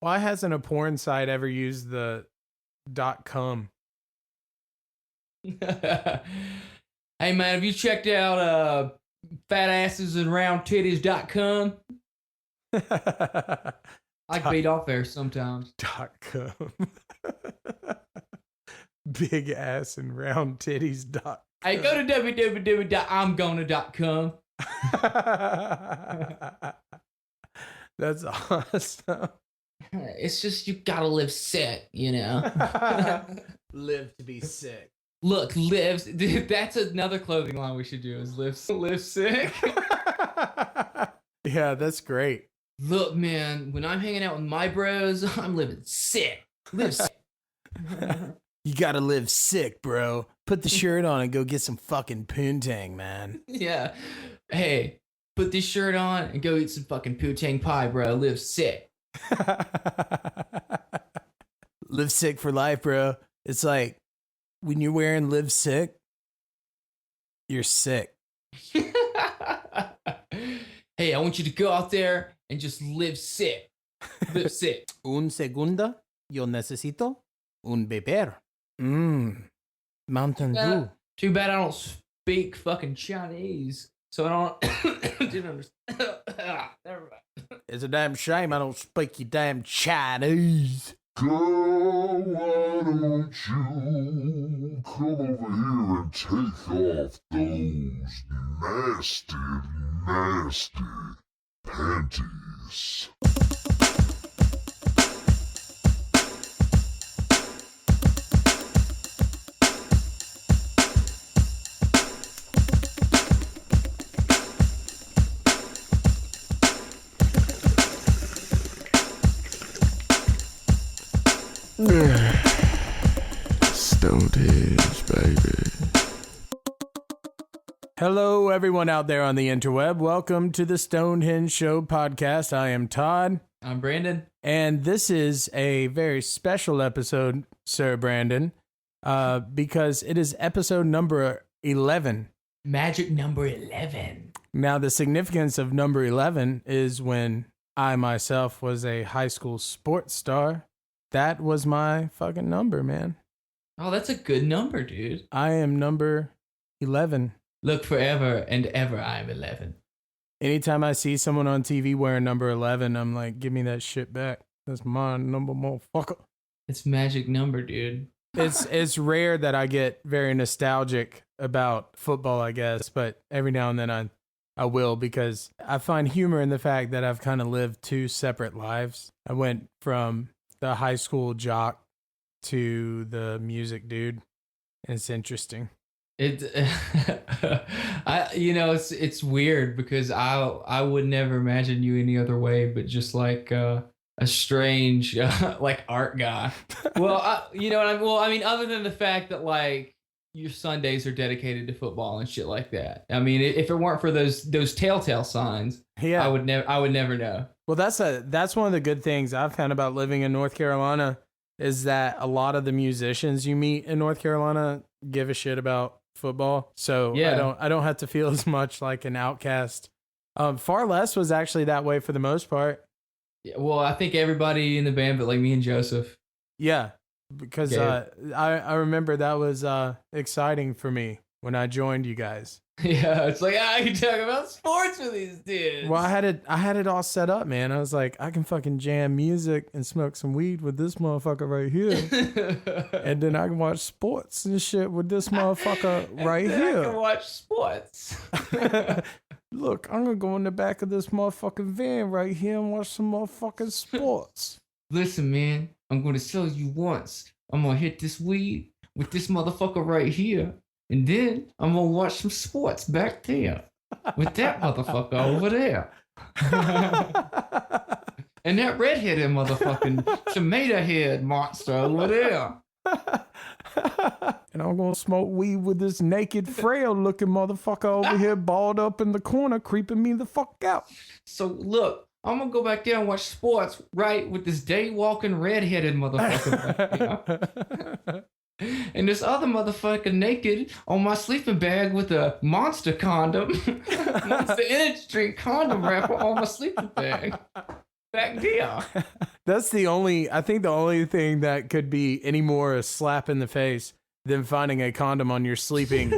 Why hasn't a porn site ever used the .com? Hey man, have you checked out fatassesandroundtitties.com? I beat off there sometimes. .com. Big ass and round titties. Hey, go to www.imgonna.com. That's awesome. It's just you gotta live sick, you know. Live to be sick. Look, lives. Dude, that's another clothing line we should do. Is live sick. Yeah, that's great. Look, man, when I'm hanging out with my bros, I'm living sick. Live sick. You gotta live sick, bro. Put the shirt on and go get some fucking poontang, man. Yeah. Hey, put this shirt on and go eat some fucking poontang pie, bro. Live sick. Live sick for life, bro. It's like when you're wearing live sick, you're sick. Hey, I want you to go out there and just live sick. Live sick. Un segundo, yo necesito un beber. Mountain Dew. Too bad I don't speak fucking Chinese, so I don't didn't understand. Never mind. It's a damn shame I don't speak your damn Chinese. Girl, why don't you come over here and take off those nasty, nasty panties? Stonedhenge, baby. Hello, everyone out there on the interweb. Welcome to the Stonedhenge Show podcast. I am Todd. I'm Brandon. And this is a very special episode, Sir Brandon, because it is episode number 11. Magic number 11. Now, the significance of number 11 is when I myself was a high school sports star. That was my fucking number, man. Oh, that's a good number, dude. I am number 11. Look, forever and ever I am 11. Anytime I see someone on TV wearing number 11, I'm like, give me that shit back. That's my number, motherfucker. It's magic number, dude. It's rare that I get very nostalgic about football, I guess, but every now and then I will, because I find humor in the fact that I've kind of lived two separate lives. I went from the high school jock to the music dude, and it's interesting. It's weird because I would never imagine you any other way, but just like a strange like art guy. Well, other than the fact that like your Sundays are dedicated to football and shit like that. I mean, if it weren't for those telltale signs, yeah, I would never know. Well, that's one of the good things I've found about living in North Carolina is that a lot of the musicians you meet in North Carolina give a shit about football. So yeah. I don't have to feel as much like an outcast. Far Less was actually that way for the most part. Yeah, well, I think everybody in the band, but like me and Joseph. Yeah, because I remember that was exciting for me when I joined you guys. Yeah, it's like I can talk about sports with these dudes. Well, I had it all set up, man. I was like, I can fucking jam music and smoke some weed with this motherfucker right here, and then I can watch sports and shit with this motherfucker right here. I can watch sports. Look, I'm gonna go in the back of this motherfucking van right here and watch some motherfucking sports. Listen, man, I'm gonna tell you once. I'm gonna hit this weed with this motherfucker right here. And then I'm going to watch some sports back there with that motherfucker over there. And that redheaded motherfucking tomato head monster over there. And I'm going to smoke weed with this naked, frail looking motherfucker over here balled up in the corner, creeping me the fuck out. So look, I'm going to go back there and watch sports, right, with this day walking redheaded motherfucker back there. And this other motherfucker naked on my sleeping bag with a monster condom, monster energy drink condom wrapper on my sleeping bag. Back deal. That's I think the only thing that could be any more a slap in the face than finding a condom on your sleeping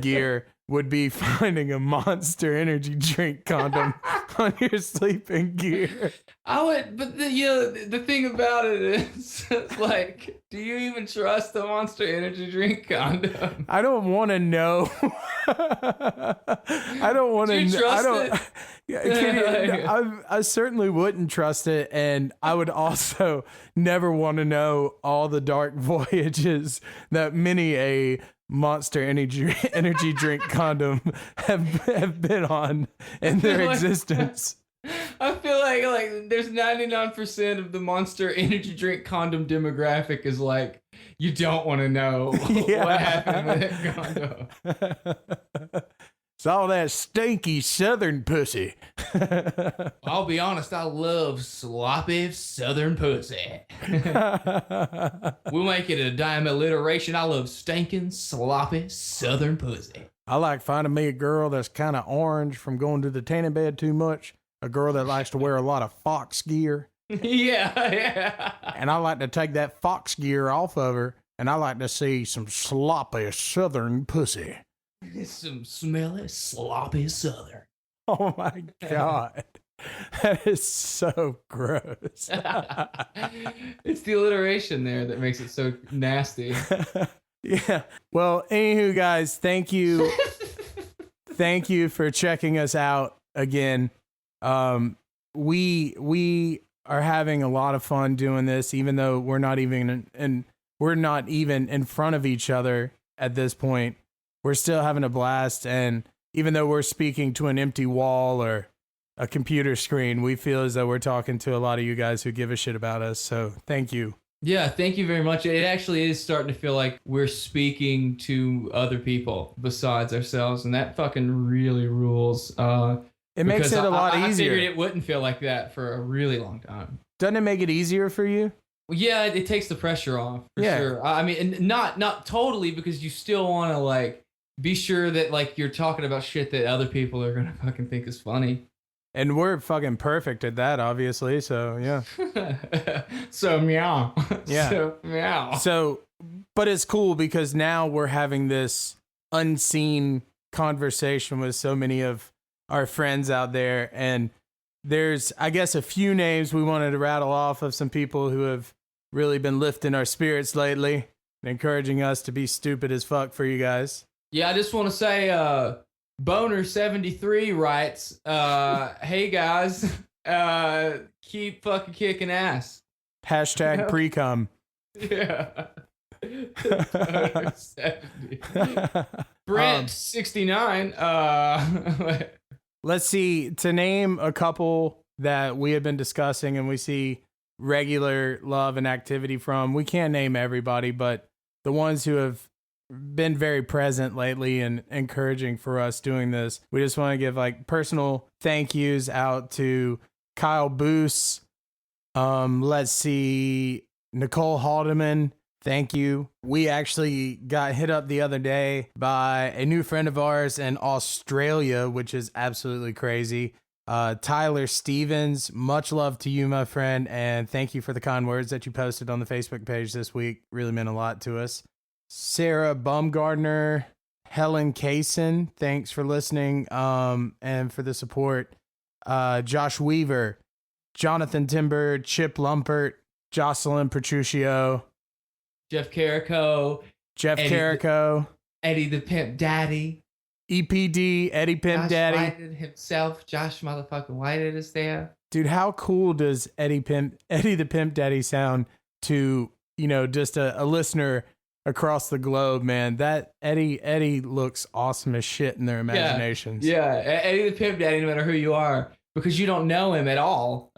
gear would be finding a Monster Energy drink condom on your sleeping gear. I would, but the thing about it is, like, do you even trust the Monster Energy drink condom? I don't want to know. I don't want to. Trust it? I certainly wouldn't trust it, and I would also never want to know all the dark voyages that many a Monster energy drink condom have been on in their existence. I feel like there's 99% of the Monster Energy drink condom demographic is like, you don't want to know what happened with that condom. It's all that stinky Southern pussy. I'll be honest, I love sloppy Southern pussy. We'll make it a dime alliteration. I love stinking, sloppy Southern pussy. I like finding me a girl that's kind of orange from going to the tanning bed too much. A girl that likes to wear a lot of fox gear. Yeah. And I like to take that fox gear off of her, and I like to see some sloppy Southern pussy. Some smelly, sloppy Southern. Oh my God. That is so gross. It's the alliteration there that makes it so nasty. Yeah. Well, anywho, guys, thank you. Thank you for checking us out again. We are having a lot of fun doing this, even though we're not even in front of each other at this point. We're still having a blast, and even though we're speaking to an empty wall or a computer screen, we feel as though we're talking to a lot of you guys who give a shit about us. So thank you. Yeah, thank you very much. It actually is starting to feel like we're speaking to other people besides ourselves, and that fucking really rules. It makes it a lot easier. I figured it wouldn't feel like that for a really long time. Doesn't it make it easier for you? Well, yeah, it takes the pressure off for sure. I mean, and not totally, because you still want to like be sure that like you're talking about shit that other people are gonna fucking think is funny. And we're fucking perfect at that, obviously. So yeah. So meow. Yeah. So meow. So, but it's cool because now we're having this unseen conversation with so many of our friends out there, and there's, I guess, a few names we wanted to rattle off of some people who have really been lifting our spirits lately and encouraging us to be stupid as fuck for you guys. Yeah, I just want to say, Boner73 writes, hey guys, keep fucking kicking ass. Hashtag pre-cum. Yeah. Brent 69. Let's see, to name a couple that we have been discussing and we see regular love and activity from. We can't name everybody, but the ones who have been very present lately and encouraging for us doing this, we just want to give like personal thank yous out to Kyle Boos. Let's see, Nicole Haldeman. Thank you. We actually got hit up the other day by a new friend of ours in Australia, which is absolutely crazy. Tyler Stevens, much love to you, my friend, and thank you for the kind words that you posted on the Facebook page this week. Really meant a lot to us. Sarah Baumgardner, Helen Kaysen, thanks for listening and for the support. Josh Weaver, Jonathan Timber, Chip Lumpert, Jocelyn Petruccio, Jeff Carrico, Eddie the Pimp Daddy, EPD, Eddie Pimp Josh Daddy Whited himself, Josh motherfucking Whited is there. Dude, how cool does Eddie the Pimp Daddy sound to, you know, just a listener across the globe, man? That Eddie looks awesome as shit in their imaginations. Yeah, Eddie the Pimp Daddy, no matter who you are, because you don't know him at all.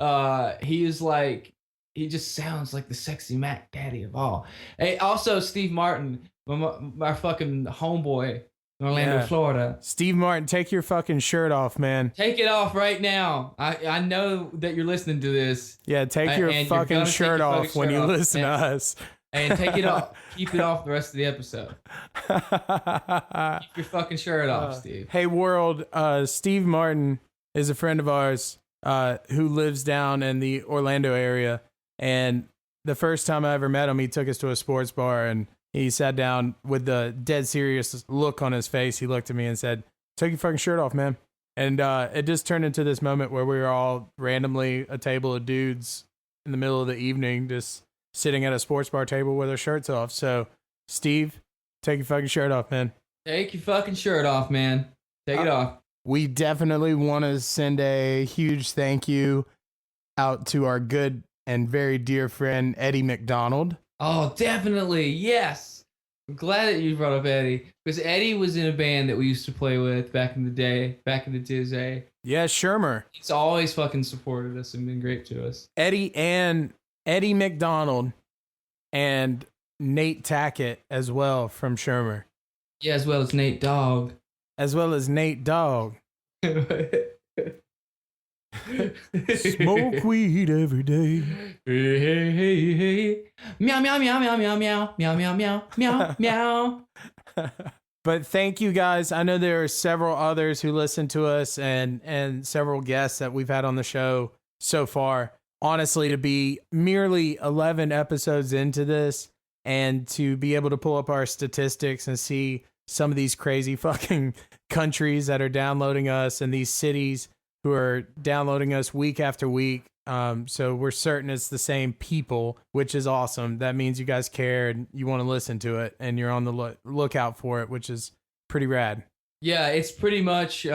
He just sounds like the sexy Mac Daddy of all. Hey, also Steve Martin, my fucking homeboy in Orlando, Florida. Steve Martin, take your fucking shirt off, man. Take it off right now. I know that you're listening to this. Yeah, take your fucking shirt off when you listen to us. And take it off. Keep it off the rest of the episode. Keep your fucking shirt off, Steve. Hey, world. Steve Martin is a friend of ours. who lives down in the Orlando area. And the first time I ever met him, he took us to a sports bar and he sat down with the dead serious look on his face. He looked at me and said, "Take your fucking shirt off, man." And it just turned into this moment where we were all randomly a table of dudes in the middle of the evening, just sitting at a sports bar table with our shirts off. So, Steve, take your fucking shirt off, man. Take your fucking shirt off, man. Take it off. We definitely want to send a huge thank you out to our good and very dear friend, Eddie McDonald. Oh, definitely. Yes. I'm glad that you brought up Eddie, because Eddie was in a band that we used to play with back in the day, back in the Dizzy. Yeah, Shermer. He's always fucking supported us and been great to us. Eddie McDonald and Nate Tackett as well from Shermer. Yeah, as well as Nate Dogg. Smoke weed every day. Hey, hey, hey, hey. Meow, meow, meow, meow, meow, meow, meow, meow, meow, meow, meow. But thank you guys. I know there are several others who listen to us and several guests that we've had on the show so far. Honestly, to be merely 11 episodes into this and to be able to pull up our statistics and see some of these crazy fucking countries that are downloading us and these cities who are downloading us week after week. So we're certain it's the same people, which is awesome. That means you guys care and you want to listen to it and you're on the lookout for it, which is pretty rad. Yeah, it's pretty much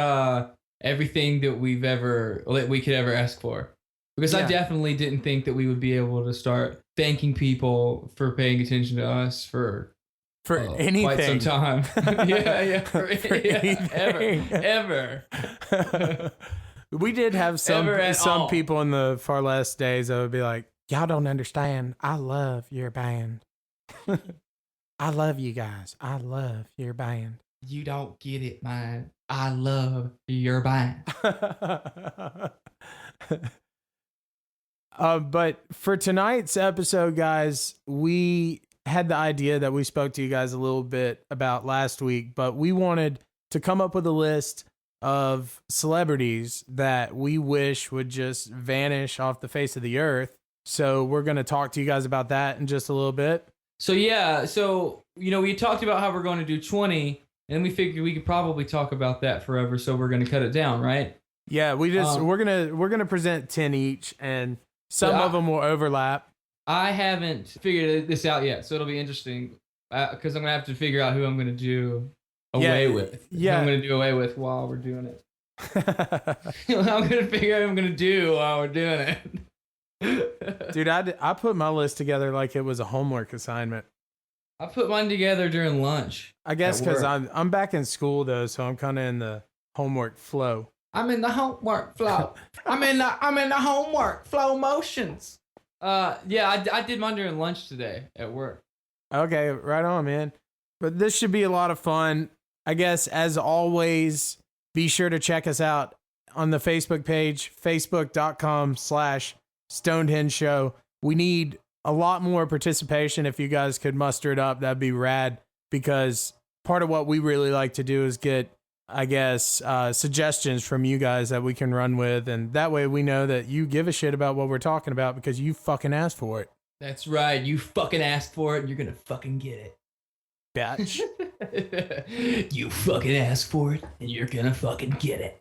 everything that we could ever ask for. Because I definitely didn't think that we would be able to start thanking people for paying attention to us for anything. Quite some time. yeah, anything. ever. We did have some people in the far last days that would be like, "Y'all don't understand. I love your band. I love you guys. I love your band." You don't get it, man. I love your band. But for tonight's episode, guys, we had the idea that we spoke to you guys a little bit about last week, but we wanted to come up with a list of celebrities that we wish would just vanish off the face of the earth. So we're going to talk to you guys about that in just a little bit. So we talked about how we're going to do 20, and then we figured we could probably talk about that forever, so we're going to cut it down, right? Yeah, we're going to present 10 each, and some of them will overlap. I haven't figured this out yet, so it'll be interesting because I'm going to have to figure out who I'm going to do away with. Yeah. Who I'm going to do away with while we're doing it. I'm going to figure out what I'm going to do while we're doing it. Dude, I put my list together like it was a homework assignment. I put mine together during lunch. I guess because I'm back in school, though, so I'm kind of in the homework flow. I'm in the homework flow. I'm in the homework flow motions. I did mine during lunch today at work. Okay, right on, man. But this should be a lot of fun. I guess, as always, be sure to check us out on the Facebook page, facebook.com/Stonedhenge Show. We need a lot more participation. If you guys could muster it up, that'd be rad, because part of what we really like to do is get, I guess, suggestions from you guys that we can run with, and that way we know that you give a shit about what we're talking about because you fucking asked for it. That's right. You fucking asked for it, and you're gonna fucking get it. Bitch. You fucking asked for it, and you're gonna fucking get it.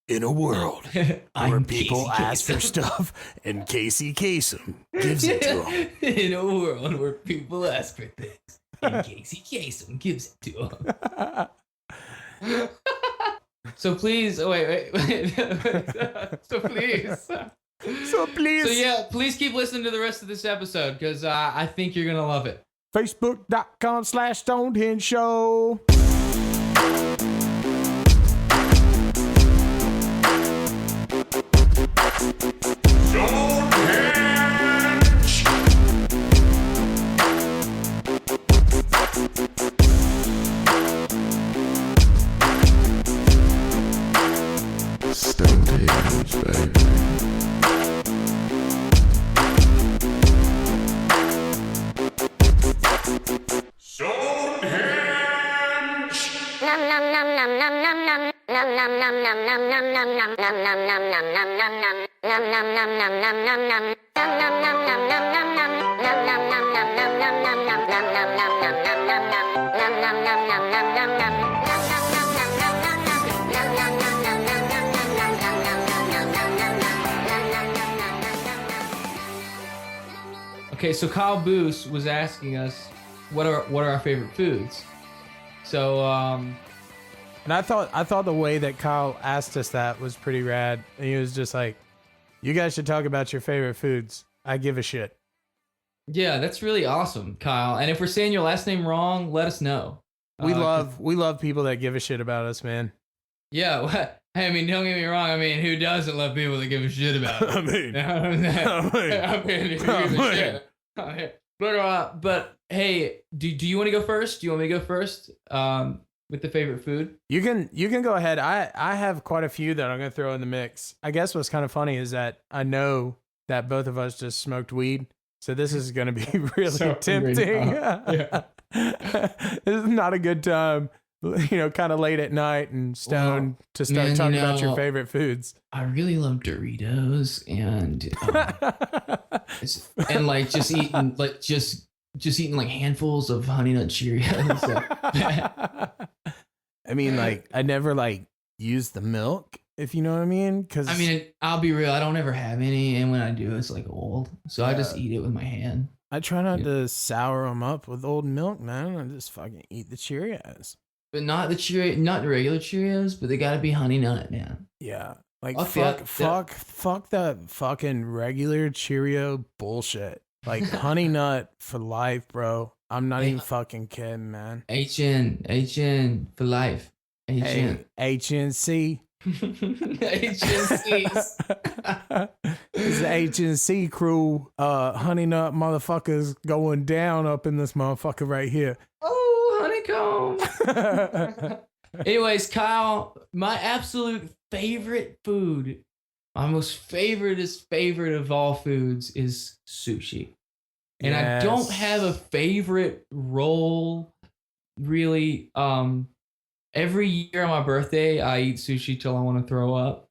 In a world where people ask for stuff and Casey Kasem gives it to them. In a world where people ask for things and Casey Kasem gives it to them. So please, wait. So yeah, please keep listening to the rest of this episode, because I think you're gonna love it. Facebook.com/Stonedhenge Show. Stonedhenge, baby. Nom nom nom Okay, so Kyle Boos was asking us what are our favorite foods. So And I thought the way that Kyle asked us that was pretty rad. And he was just like, "You guys should talk about your favorite foods. I give a shit." yeah, that's really awesome, Kyle. And if we're saying your last name wrong, let us know. We love people that give a shit about us, man. Yeah, I mean, don't get me wrong. I mean, who doesn't love people that give a shit about it? I mean, But hey, do you want to go first? Do you want me to go first? With the favorite food? You can go ahead. I have quite a few that I'm gonna throw in the mix. I guess what's kind of funny is that I know that both of us just smoked weed, so this is gonna be really So tempting. yeah. This is not a good time, kind of late at night and stoned to start talking about your favorite foods. I really love Doritos and like just eating like handfuls of Honey Nut Cheerios. I mean, like I never like use the milk, if you know what I mean. Because I mean, I'll be real. I don't ever have any, and when I do, it's like old. So I just eat it with my hand. I try not to sour them up with old milk, man. I just fucking eat the Cheerios. But not not the regular Cheerios, but they gotta be Honey Nut, man. Yeah. Like Okay, fuck that fucking regular Cheerio bullshit. Like Honey Nut for life, bro. I'm not even fucking kidding, man. HN for life. HN. HNC. HNCs. It's the HNC crew. Honey Nut motherfuckers going down up in this motherfucker right here. Oh, honeycomb. Anyways, Kyle, my absolute favorite food, my most favorite of all foods is sushi. And Yes. I don't have a favorite roll, really. Every year on my birthday, I eat sushi till I want to throw up.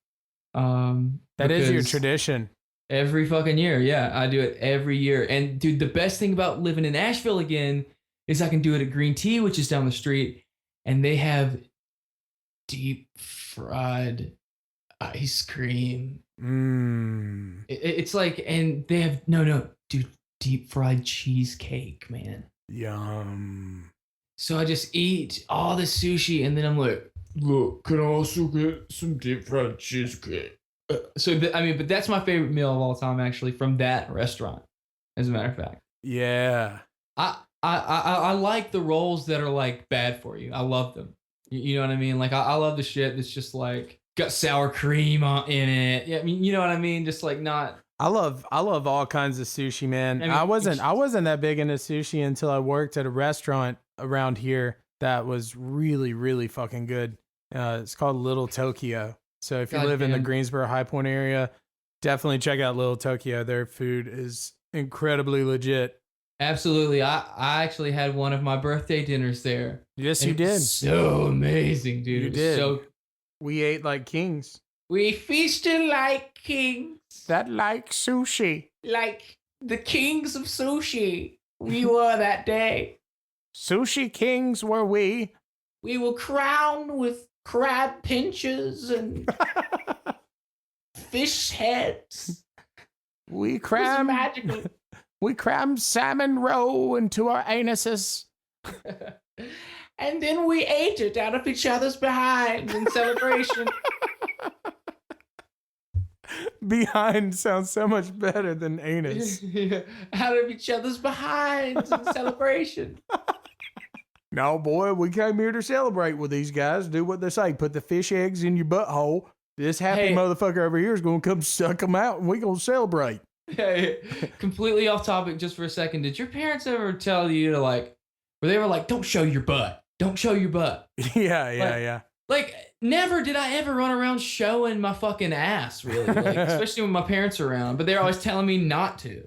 That is your because tradition. Every fucking year, yeah, I do it every year. And dude, the best thing about living in Nashville again is I can do it at Green Tea, which is down the street, and they have deep fried ice cream. It's like, and they have dude, deep fried cheesecake, man. Yum. So I just eat all the sushi, and then I'm like, look, can I also get some deep fried cheesecake? But that's my favorite meal of all time, actually, from that restaurant. As a matter of fact, Yeah. I like the rolls that are like bad for you. I love them. You know what I mean? Like I love the shit that's just like got sour cream in it. Yeah, I mean, you know what I mean? Just like not. I love all kinds of sushi, man. I mean, I wasn't that big into sushi until I worked at a restaurant around here that was really, really fucking good. It's called Little Tokyo. So if you live in the Greensboro High Point area, definitely check out Little Tokyo. Their food is incredibly legit. Absolutely. I actually had one of my birthday dinners there. Yes, And you did. So amazing, dude. You It was did. So We ate like kings. we feasted like kings, That like sushi. like the kings of sushi. We were that day. Sushi kings were we. We were crowned with crab pinchers and fish heads. We It was crammed magical. we crammed salmon roe into our anuses. And then we ate it out of each other's behinds in celebration. Behind sounds so much better than anus. Yeah, out of each other's behinds in celebration. No, boy, we came here to celebrate with these guys. Do what they say. Put the fish eggs in your butthole. This happy Hey. motherfucker over here is going to come suck them out, and we going to celebrate. Hey, completely off topic just for a second. Did your parents ever tell you to like, where they were like, don't show your butt. Don't show your butt. Yeah. Like, never did I ever run around showing my fucking ass, really. Like, especially when my parents are around. But they're always telling me not to.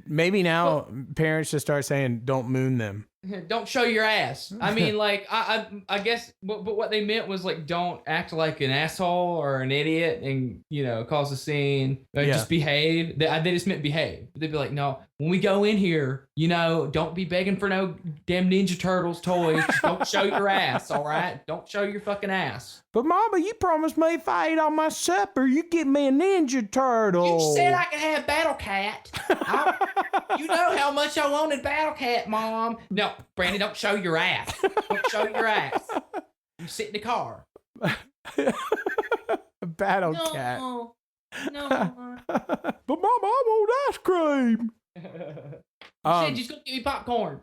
Maybe now parents should start saying, don't moon them. Don't show your ass. I mean, like, I guess, but what they meant was like, don't act like an asshole or an idiot and, cause a scene. Like, just behave. They just meant behave. They'd be like, no, when we go in here, don't be begging for no damn Ninja Turtles toys. Just don't show your ass, all right? Don't show your fucking ass. But Mama, you promised me if I ate all my supper, you get me a Ninja Turtle. You said I could have Battle Cat. You know how much I wanted Battle Cat, Mom. No, Brandon, don't show your ass. Don't show your ass. You sit in the car. Battle Cat. No. But Mama, I want ice cream. You said just go get me popcorn.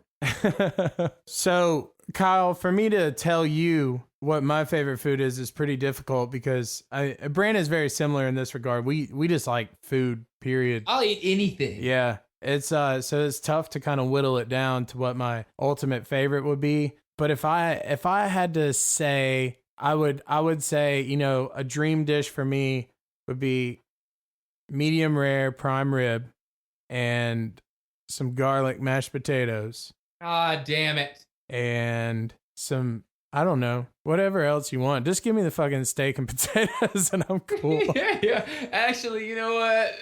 So, Kyle, for me to tell you what my favorite food is pretty difficult because Brandon is very similar in this regard. We just like food, period. I'll eat anything. Yeah. It's so it's tough to kind of whittle it down to what my ultimate favorite would be. But if I had to say, I would say, a dream dish for me would be medium rare prime rib and some garlic mashed potatoes. Ah, damn it. And some, I don't know, whatever else you want. Just give me the fucking steak and potatoes and I'm cool. Yeah. Actually, you know what?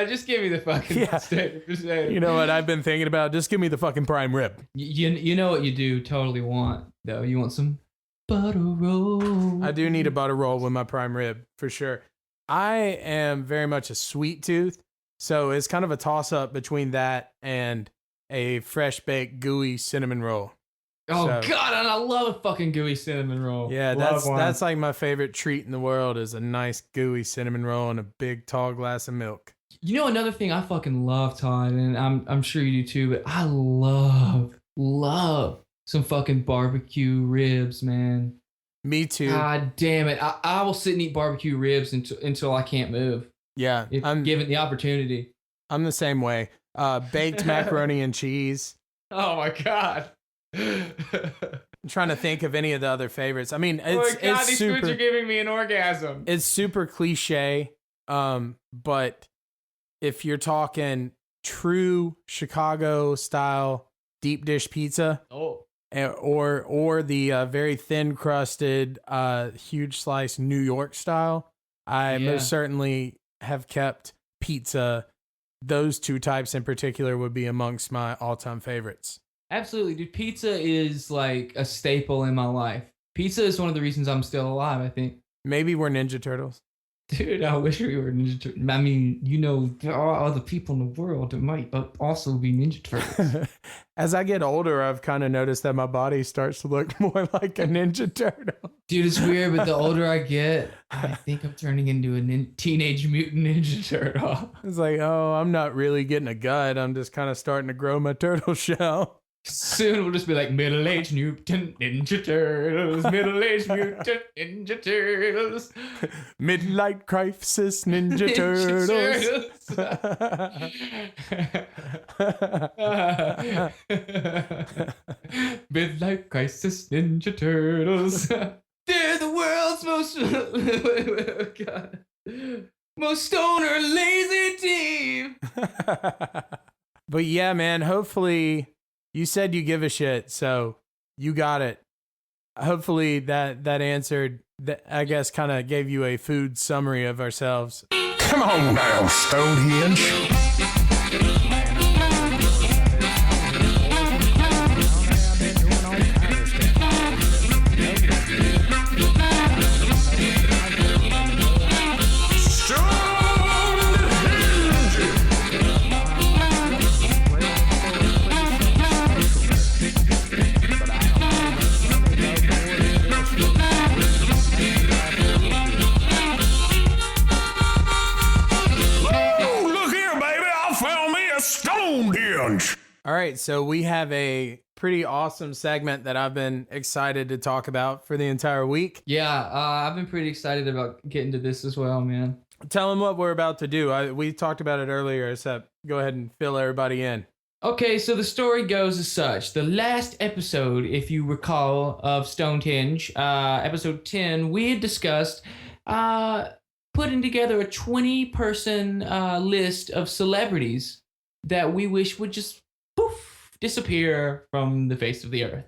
Just give me the fucking steak and potatoes. You know what I've been thinking about? Just give me the fucking prime rib. You know what you do totally want, though? You want some butter roll. I do need a butter roll with my prime rib, for sure. I am very much a sweet tooth, so it's kind of a toss-up between that and a fresh-baked gooey cinnamon roll. Oh, God, and I love a fucking gooey cinnamon roll. Yeah, that's like my favorite treat in the world is a nice gooey cinnamon roll and a big tall glass of milk. You know another thing I fucking love, Todd, and I'm sure you do too, but I love some fucking barbecue ribs, man. Me too. God damn it. I will sit and eat barbecue ribs until I can't move. Yeah. If given the opportunity. I'm the same way. Baked macaroni and cheese. Oh my God. I'm trying to think of any of the other favorites. I mean, it's these super, foods are giving me an orgasm. It's super cliche. But if you're talking true Chicago style deep dish pizza, or the very thin crusted, huge slice New York style, I most certainly have kept pizza. Those two types in particular would be amongst my all-time favorites. Absolutely, dude. Pizza is like a staple in my life. Pizza is one of the reasons I'm still alive, I think. Maybe we're Ninja Turtles. Dude, I wish we were Ninja Turtles. I mean, there are other people in the world that might also be Ninja Turtles. As I get older, I've kind of noticed that my body starts to look more like a Ninja Turtle. Dude, it's weird, but the older I get, I think I'm turning into a Teenage Mutant Ninja Turtle. It's like, oh, I'm not really getting a gut. I'm just kind of starting to grow my turtle shell. Soon we'll just be like Middle-Aged Mutant Ninja Turtles, Middle-Aged Mutant Ninja Turtles, Midlife Crisis Ninja Turtles. Midlife Crisis Ninja Turtles. They're the world's most stoner lazy team. But yeah, man, hopefully. You said you give a shit, so you got it. Hopefully that answered, I guess, kind of gave you a food summary of ourselves. Come on now, Stonehenge. All right, so we have a pretty awesome segment that I've been excited to talk about for the entire week. Yeah, I've been pretty excited about getting to this as well, man. Tell them what we're about to do. We talked about it earlier, so go ahead and fill everybody in. Okay, so the story goes as such. The last episode, if you recall, of Stonehenge, episode 10, we had discussed putting together a 20-person list of celebrities that we wish would just disappear from the face of the earth.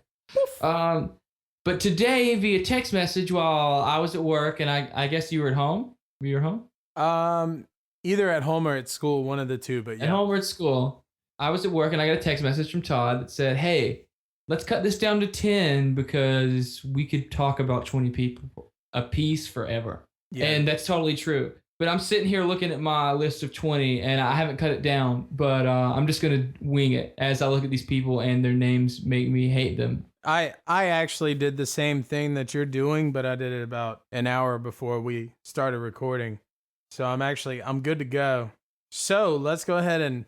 But today, via text message, while I was at work, and I guess you were at home. Were you at home? Either at home or at school, one of the two. But yeah, at home or at school. I was at work, and I got a text message from Todd that said, "Hey, let's cut this down to 10 because we could talk about 20 people a piece forever." Yeah. And that's totally true. But I'm sitting here looking at my list of 20, and I haven't cut it down. But I'm just gonna wing it as I look at these people, and their names make me hate them. I actually did the same thing that you're doing, but I did it about an hour before we started recording. So I'm good to go. So let's go ahead and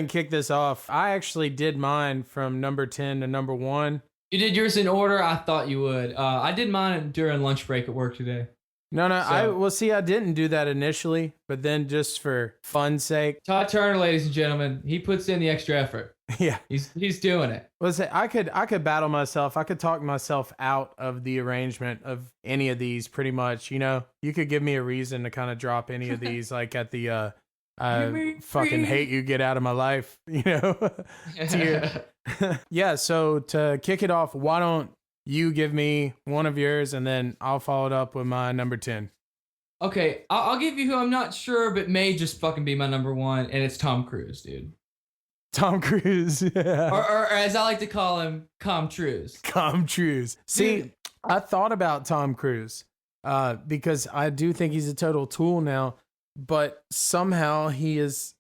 kick this off. I actually did mine from number 10 to number 1. You did yours in order? I thought you would. I did mine during lunch break at work today. No, I didn't do that initially, but then just for fun's sake. Todd Turner, ladies and gentlemen, he puts in the extra effort. Yeah. He's doing it. I could battle myself. I could talk myself out of the arrangement of any of these pretty much. You know, you could give me a reason to kind of drop any of these, like at the fucking hate you, get out of my life, you know. Yeah, so to kick it off, why don't you give me one of yours and then I'll follow it up with my number 10. Okay, I'll give you who I'm not sure, but may just fucking be my number 1, and it's Tom Cruise, dude. Tom Cruise, yeah. Or as I like to call him, Comtruise. Comtruise. See, dude. I thought about Tom Cruise because I do think he's a total tool now, but somehow he's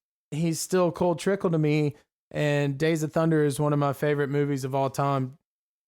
still cold trickle to me, and Days of Thunder is one of my favorite movies of all time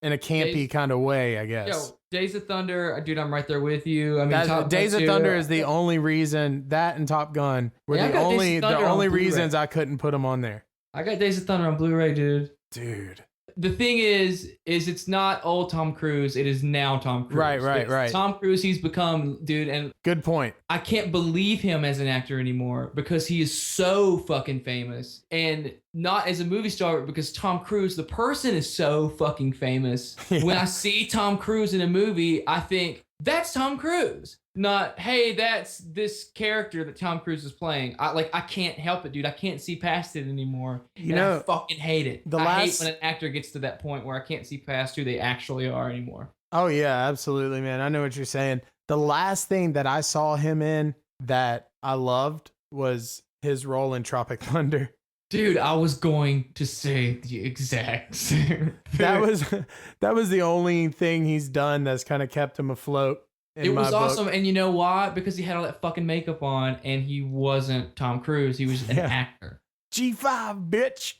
in a campy kind of way, I guess. Yo, Days of Thunder, dude, I'm right there with you. I mean, Days of Thunder is the only reason, that and Top Gun were the only reasons I couldn't put them on there. I got Days of Thunder on Blu-ray, dude. Dude. The thing is it's not old Tom Cruise. It is now Tom Cruise. Right. Tom Cruise, he's become, dude, and good point. I can't believe him as an actor anymore because he is so fucking famous. And not as a movie star, but because Tom Cruise, the person, is so fucking famous. Yeah. When I see Tom Cruise in a movie, I think, that's Tom Cruise. Not, hey, that's this character that Tom Cruise is playing. I can't help it, dude. I can't see past it anymore. I fucking hate it. I hate when an actor gets to that point where I can't see past who they actually are anymore. Oh, yeah, absolutely, man. I know what you're saying. The last thing that I saw him in that I loved was his role in Tropic Thunder. Dude, I was going to say the exact same thing. That was the only thing he's done that's kind of kept him afloat. It was awesome, and you know why? Because he had all that fucking makeup on, and he wasn't Tom Cruise. He was an actor. G5, bitch.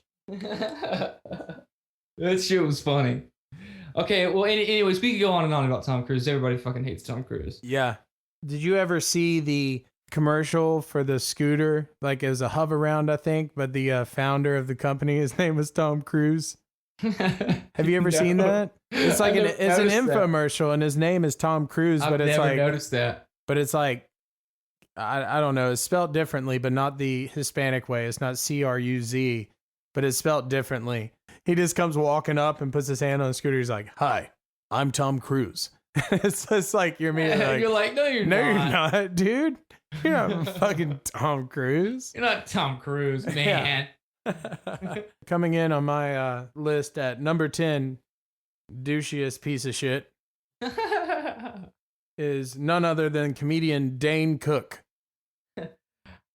That shit was funny. Okay, well, anyways, we could go on and on about Tom Cruise. Everybody fucking hates Tom Cruise. Yeah. Did you ever see the commercial for the scooter? Like, it was a hover round, I think, but the founder of the company, his name was Tom Cruise. Have you ever seen that? It's like it's an infomercial, and his name is Tom Cruise, but it's like, I've never noticed that. But it's like, I don't know, it's spelled differently, but not the Hispanic way. It's not Cruz, but it's spelled differently. He just comes walking up and puts his hand on the scooter. He's like, "Hi, I'm Tom Cruise." It's just like you're like, no, you're not, dude. You're not fucking Tom Cruise. You're not Tom Cruise, man. Yeah. Coming in on my list at number 10, douchiest piece of shit, is none other than comedian Dane Cook.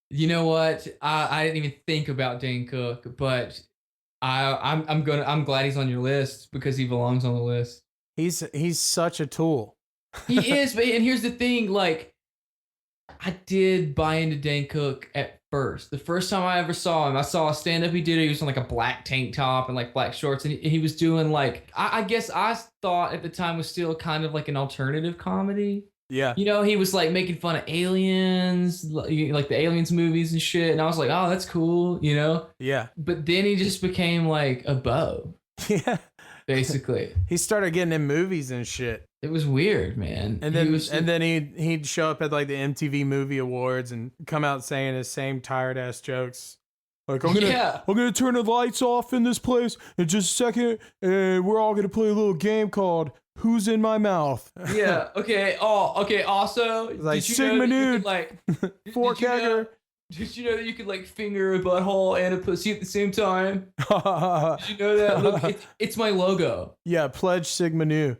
You know what? I didn't even think about Dane Cook, but I'm glad he's on your list because he belongs on the list. He's such a tool. He is, but and here's the thing, like, I did buy into Dane Cook at first. The first time I ever saw him, I saw a stand-up he did. He was on like a black tank top and like black shorts, and he was doing like, I guess I thought at the time was still kind of like an alternative comedy. Yeah. You know, he was like making fun of aliens, like the Aliens movies and shit. And I was like, oh, that's cool, you know? Yeah. But then he just became like a beau. Yeah. Basically. He started getting in movies and shit. It was weird, man. And then he'd show up at like the MTV Movie Awards and come out saying his same tired ass jokes. Like, I'm gonna turn the lights off in this place in just a second, and we're all gonna play a little game called Who's in My Mouth? Yeah. Okay. Oh. Okay. Also, like Sigma dude. like Fork Hagger. Did you know that you could like finger a butthole and a pussy at the same time? Did you know that? Look, it's my logo. Yeah, pledge Sigma Nu.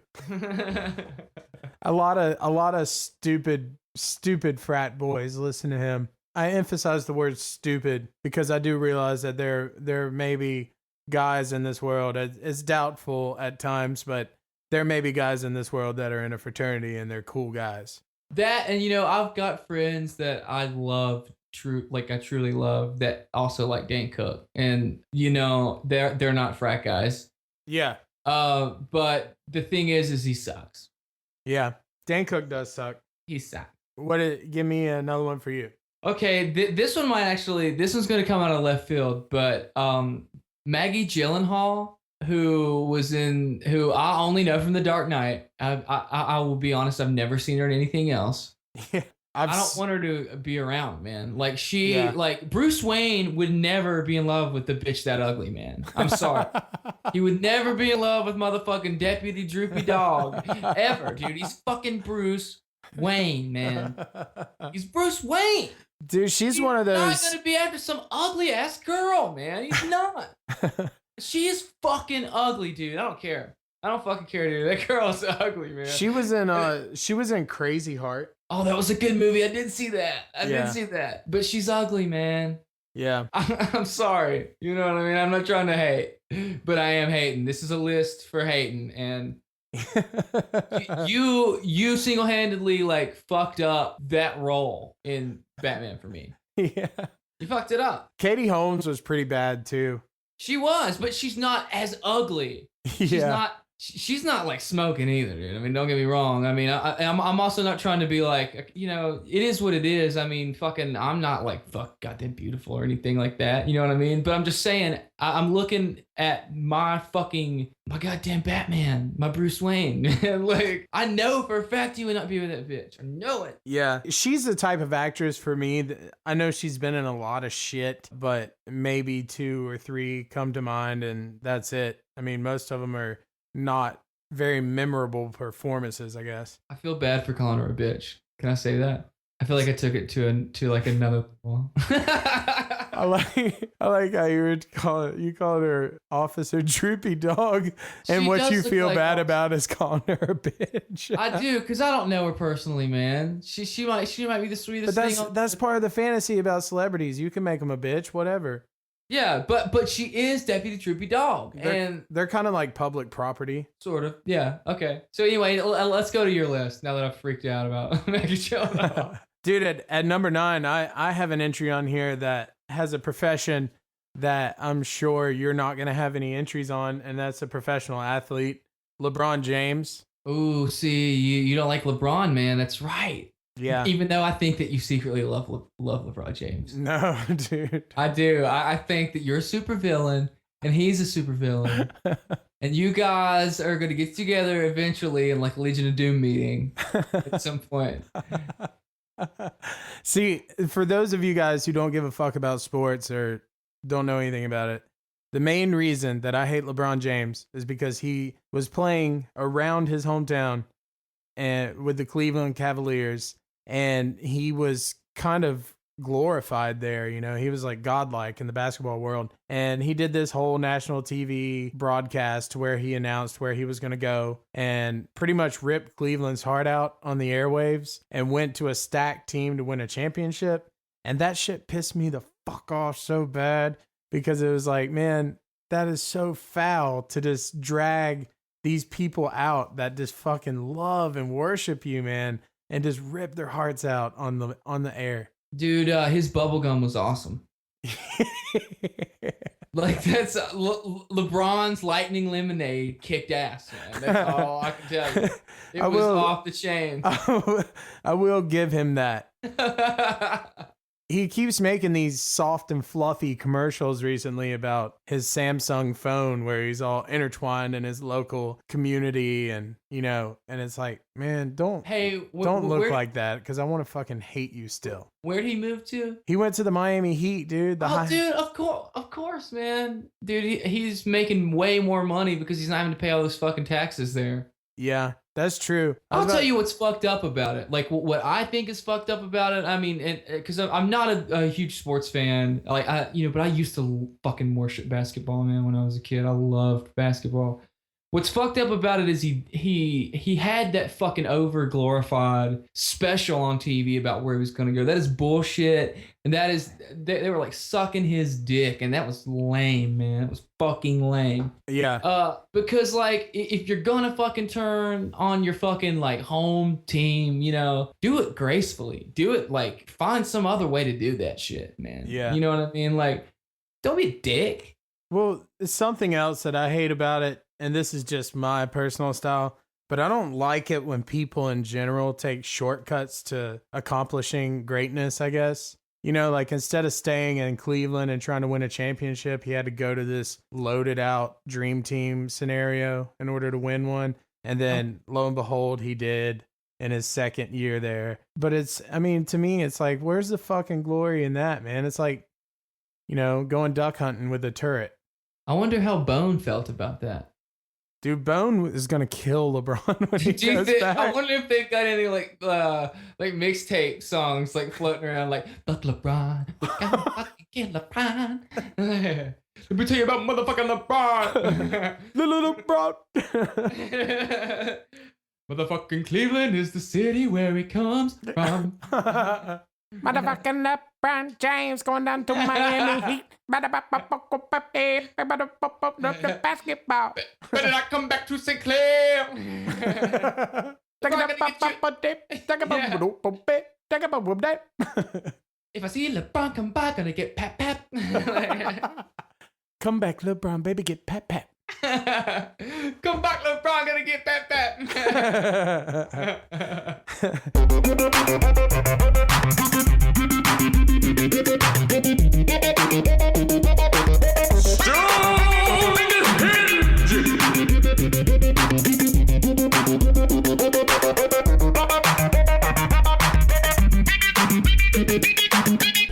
A lot of stupid frat boys listen to him. I emphasize the word stupid because I do realize that there may be guys in this world. It's doubtful at times, but there may be guys in this world that are in a fraternity and they're cool guys. That, and I've got friends that I love, I truly love, that also like Dan Cook, and they're not frat guys. Yeah. But the thing is he sucks. Yeah, Dan Cook does suck. He sucks. Give me another one for you. Okay, this one's going to come out of left field, but Maggie Gyllenhaal, who I only know from The Dark Knight. I will be honest, I've never seen her in anything else. Yeah, I don't want her to be around, man. Like like Bruce Wayne would never be in love with the bitch that ugly, man. I'm sorry. He would never be in love with motherfucking Deputy Droopy Dog ever, dude. He's fucking Bruce Wayne, man. He's Bruce Wayne. Dude, she's one of those. He's not gonna be after some ugly ass girl, man. He's not. She is fucking ugly, dude. I don't care. I don't fucking care, dude. That girl is ugly, man. She was in Crazy Heart. Oh, that was a good movie. I did see that. I did see that. But she's ugly, man. Yeah. I'm sorry. You know what I mean? I'm not trying to hate, but I am hating. This is a list for hating, and you single-handedly like fucked up that role in Batman for me. Yeah. You fucked it up. Katie Holmes was pretty bad too. She was, but she's not as ugly. She's not like smoking either, dude. I mean, don't get me wrong. I mean, I'm also not trying to be like, it is what it is. I mean, fucking, I'm not like goddamn beautiful or anything like that. You know what I mean? But I'm just saying, I'm looking at my goddamn Batman, my Bruce Wayne. Like, I know for a fact he would not be with that bitch. I know it. Yeah, she's the type of actress for me that I know she's been in a lot of shit, but maybe 2 or 3 come to mind, and that's it. I mean, most of them are not very memorable performances, I guess. I feel bad for calling her a bitch. Can I say that? I feel like I took it to like another level. I like how you called her Officer Droopy Dog, and what you feel bad about is calling her a bitch. I do, because I don't know her personally, man. She might be the sweetest thing. But that's part of the fantasy about celebrities. You can make them a bitch, whatever. Yeah, but she is Deputy Droopy Dog, and they're kind of like public property. Sort of. Yeah. Okay. So anyway, let's go to your list now that I've freaked out about Maggie Gyllenhaal. Dude, at number 9, I have an entry on here that has a profession that I'm sure you're not going to have any entries on, and that's a professional athlete, LeBron James. Ooh, see, you don't like LeBron, man. That's right. Yeah. Even though I think that you secretly love LeBron James. No, dude. I do. I think that you're a supervillain and he's a supervillain. And you guys are going to get together eventually in like a Legion of Doom meeting at some point. See, for those of you guys who don't give a fuck about sports or don't know anything about it, the main reason that I hate LeBron James is because he was playing around his hometown and with the Cleveland Cavaliers, and he was kind of glorified there. He was like godlike in the basketball world, and he did this whole national TV broadcast where he announced where he was going to go and pretty much ripped Cleveland's heart out on the airwaves and went to a stacked team to win a championship. And that shit pissed me the fuck off so bad, because it was like, man, that is so foul to just drag these people out that just fucking love and worship you, man, and just rip their hearts out on the air. Dude, his bubblegum was awesome. Like, that's LeBron's Lightning Lemonade kicked ass, man. That's all I can tell you. It was off the chain. I will give him that. He keeps making these soft and fluffy commercials recently about his Samsung phone where he's all intertwined in his local community, and and it's like, man, don't look like that, because I want to fucking hate you still. Where'd he move to? He went to the Miami Heat, dude. Dude, of course, man. Dude, he's making way more money because he's not having to pay all those fucking taxes there. Yeah. That's true. I'll tell you what's fucked up about it. Like what I think is fucked up about it. I mean, because I'm not a huge sports fan. Like but I used to fucking worship basketball, man. When I was a kid, I loved basketball. What's fucked up about it is he had that fucking over glorified special on TV about where he was gonna go. That is bullshit, and that is they were like sucking his dick, and that was lame, man. It was fucking lame. Yeah. Because like if you're gonna fucking turn on your fucking like home team, do it gracefully. Do it like find some other way to do that shit, man. Yeah. You know what I mean? Like, don't be a dick. Well, something else that I hate about it, and this is just my personal style, but I don't like it when people in general take shortcuts to accomplishing greatness, I guess. Like instead of staying in Cleveland and trying to win a championship, he had to go to this loaded out dream team scenario in order to win one. And then lo and behold, he did in his second year there. But to me, it's like, where's the fucking glory in that, man? It's like, going duck hunting with a turret. I wonder how Bone felt about that. Dude, Bone is gonna kill LeBron when he goes back. I wonder if they've got any like mixtape songs like floating around like "Fuck LeBron, we gotta fucking kill LeBron." Let me tell you about motherfucking LeBron. Little LeBron. Motherfucking Cleveland is the city where he comes from. Motherfucking LeBron James going down to Miami Heat. Basketball. Better not come back to St. Clair. If I see LeBron come back, gonna get pat pat. Come back, LeBron, baby, get pat pat. Come back, LeBron, gonna get pat pat.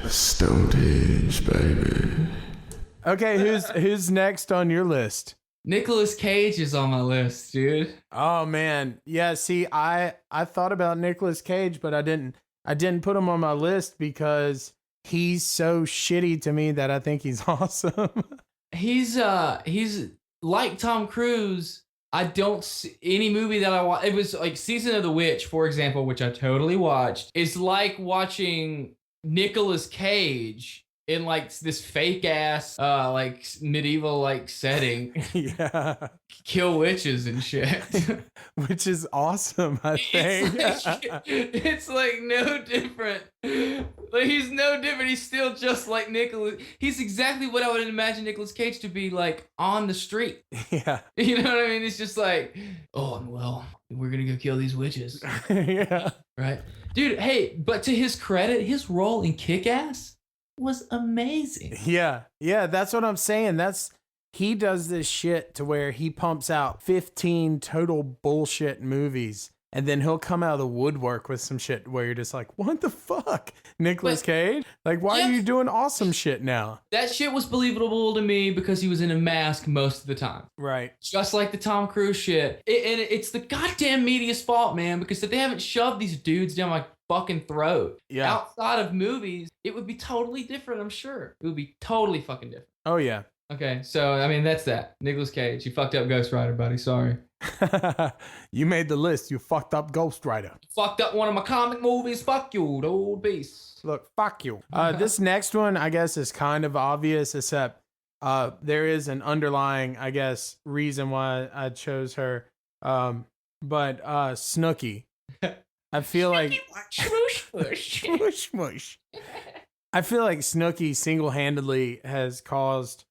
Stonedhenge, baby. Okay, who's next on your list? Nicolas Cage is on my list, dude. Oh man, yeah. See, I thought about Nicolas Cage, but I didn't put him on my list because he's so shitty to me that I think he's awesome. He's like Tom Cruise. I don't see any movie that I watch. It was like Season of the Witch, for example, which I totally watched. It's like watching Nicolas Cage in like this fake ass like medieval like setting. Yeah. Kill witches and shit. Which is awesome, I think. It's like no different. Like he's no different. He's still just like Nicolas. He's exactly what I would imagine Nicolas Cage to be like on the street. Yeah. You know what I mean? It's just like, oh, well, we're going to go kill these witches. Yeah. Right? Dude, hey, but to his credit, his role in Kick-Ass was amazing. Yeah. Yeah, that's what I'm saying. He does this shit to where he pumps out 15 total bullshit movies, and then he'll come out of the woodwork with some shit where you're just like, what the fuck, Nicolas Cage? Like, why are you doing awesome shit now? That shit was believable to me because he was in a mask most of the time. Right. Just like the Tom Cruise shit. And it's the goddamn media's fault, man, because if they haven't shoved these dudes down my fucking throat outside of movies, it would be totally different, I'm sure. It would be totally fucking different. Oh, yeah. Okay, so, I mean, that's that. Nicolas Cage. You fucked up Ghost Rider, buddy. Sorry. You made the list. You fucked up Ghost Rider. Fucked up one of my comic movies. Fuck you, the old beast. Look, fuck you. This next one, I guess, is kind of obvious, except there is an underlying, I guess, reason why I chose her. But Snooki. I feel like... Smoosh, smoosh. I feel like Snooki single-handedly has caused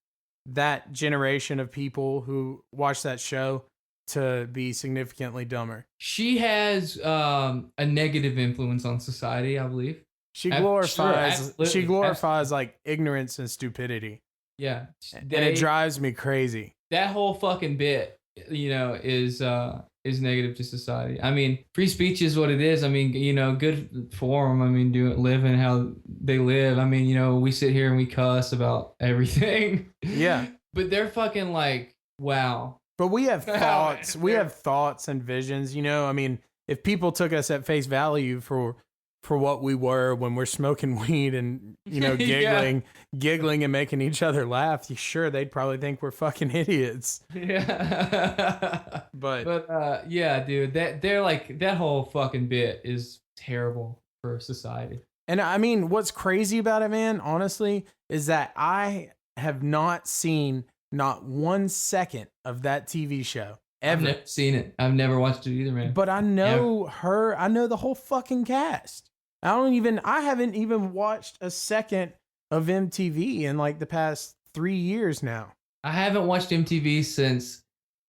that generation of people who watch that show to be significantly dumber. She has a negative influence on society, I believe. She glorifies like ignorance and stupidity. Yeah. And it drives me crazy. That whole fucking bit, is negative to society. I mean, free speech is what it is. I mean, good for them. I mean, living how they live. I mean, we sit here and we cuss about everything. Yeah. But they're fucking like, wow. But we have thoughts. We have thoughts and visions. You know, I mean, if people took us at face value for what we were when we're smoking weed and, you know, giggling and making each other laugh, sure, they'd probably think we're fucking idiots. Yeah. But yeah, dude, they're like, that whole fucking bit is terrible for society. And I mean, what's crazy about it, man, honestly, is that I have not seen not 1 second of that TV show. Ever. I've never seen it. I've never watched it either, man. But I know her. I know the whole fucking cast. I haven't even watched a second of MTV in like the past 3 years now. I haven't watched MTV since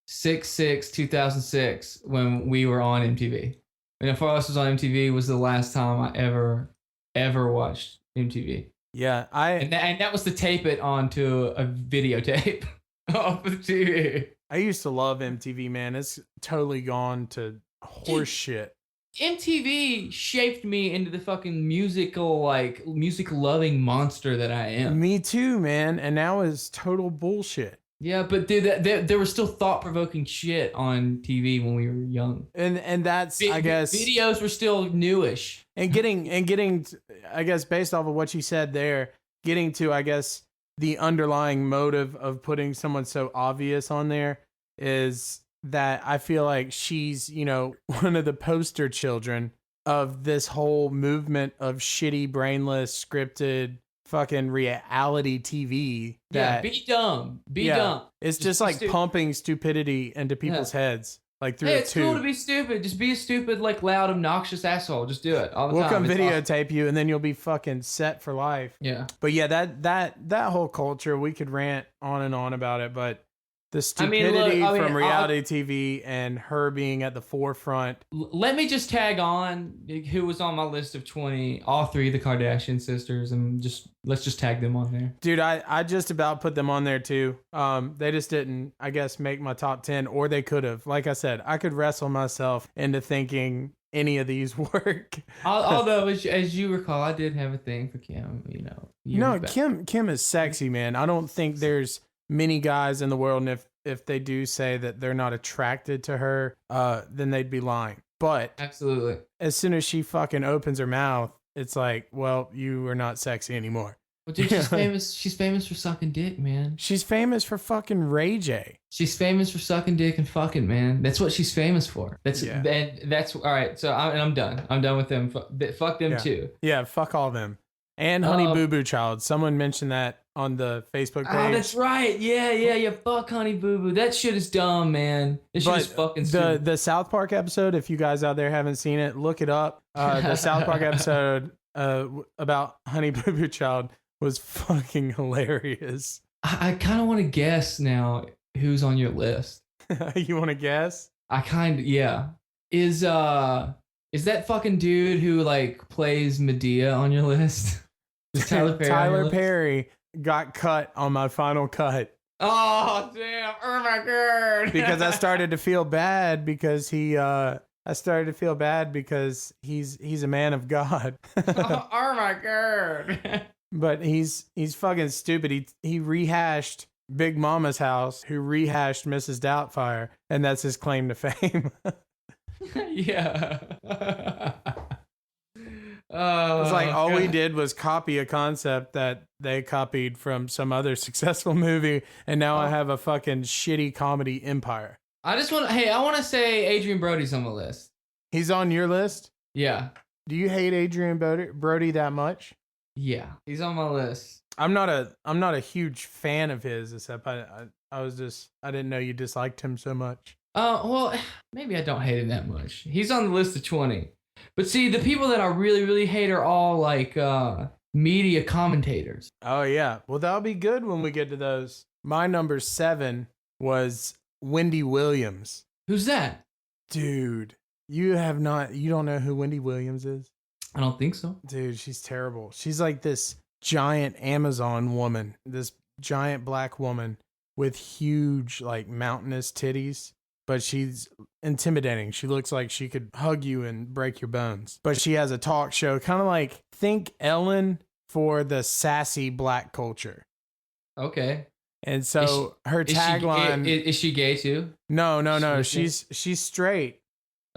6/6/2006 when we were on MTV. When Far Less was on MTV was the last time I ever watched MTV. Yeah, and that was to tape it onto a videotape off of TV. I used to love MTV, man. It's totally gone to horse shit. MTV shaped me into the fucking music loving monster that I am. Me too, man. And now it's total bullshit. Yeah, but dude, there was still thought-provoking shit on TV when we were young. And that's, I guess... Videos were still newish. And getting, I guess, based off of what you said there, getting to, I guess, the underlying motive of putting someone so obvious on there is that I feel like she's, you know, one of the poster children of this whole movement of shitty, brainless, scripted fucking reality TV. That, be dumb. Be dumb. It's just like pumping stupidity into people's heads. Like through it's cool to be stupid. Just be a stupid, like loud, obnoxious asshole. Just do it all the time. We'll come videotape you and then you'll be fucking set for life. Yeah. But yeah, that whole culture, we could rant on and on about it, but the stupidity from reality TV and her being at the forefront. Let me just tag on who was on my list of 20, all three of the Kardashian sisters, and let's just tag them on there. Dude, I just about put them on there too. They just didn't, I guess, make my top 10, or they could have. Like I said, I could wrestle myself into thinking any of these work. Although, as you recall, I did have a thing for Kim, you know. No, Kim is sexy, man. I don't think there's many guys in the world, and if they do say that they're not attracted to her, then they'd be lying. But absolutely, as soon as she fucking opens her mouth, it's like, well, you are not sexy anymore. Well, dude, she's famous. She's famous for sucking dick, man. She's famous for fucking Ray J. She's famous for sucking dick and fucking, man. That's what she's famous for. That's all right. So I'm done. I'm done with them. Fuck them too. Yeah, fuck all them. And Honey Boo Boo Child. Someone mentioned that on the Facebook page. Oh, that's right. Yeah. Fuck Honey Boo Boo. That shit is dumb, man. That shit is fucking stupid. The South Park episode, if you guys out there haven't seen it, look it up. The South Park episode about Honey Boo Boo Child was fucking hilarious. I kind of want to guess now who's on your list. You want to guess? Yeah. Is that fucking dude who like plays Medea on your list? Is Tyler Perry? Tyler Perry got cut on my final cut. Oh damn! Oh my god! Because I started to feel bad because he's a man of God. Oh my god! But he's fucking stupid. He rehashed Big Mama's house, who rehashed Mrs. Doubtfire, and that's his claim to fame. Yeah. It's like all we did was copy a concept that they copied from some other successful movie, and now I have a fucking shitty comedy empire. I want to say Adrian Brody's on the list. He's on your list? Yeah. Do you hate Adrian Brody that much? Yeah, he's on my list. I'm not a huge fan of his, except I didn't know you disliked him so much. Well, maybe I don't hate him that much. He's on the list of 20. But see, the people that I really, really hate are all like media commentators. Oh, yeah. Well, that'll be good when we get to those. My number 7 was Wendy Williams. Who's that? Dude, you don't know who Wendy Williams is? I don't think so. Dude, she's terrible. She's like this giant Amazon woman, this giant black woman with huge, like, mountainous titties. But she's intimidating. She looks like she could hug you and break your bones. But she has a talk show, kind of like, think Ellen for the sassy black culture. Okay. And so her tagline is she gay too? No. She's straight.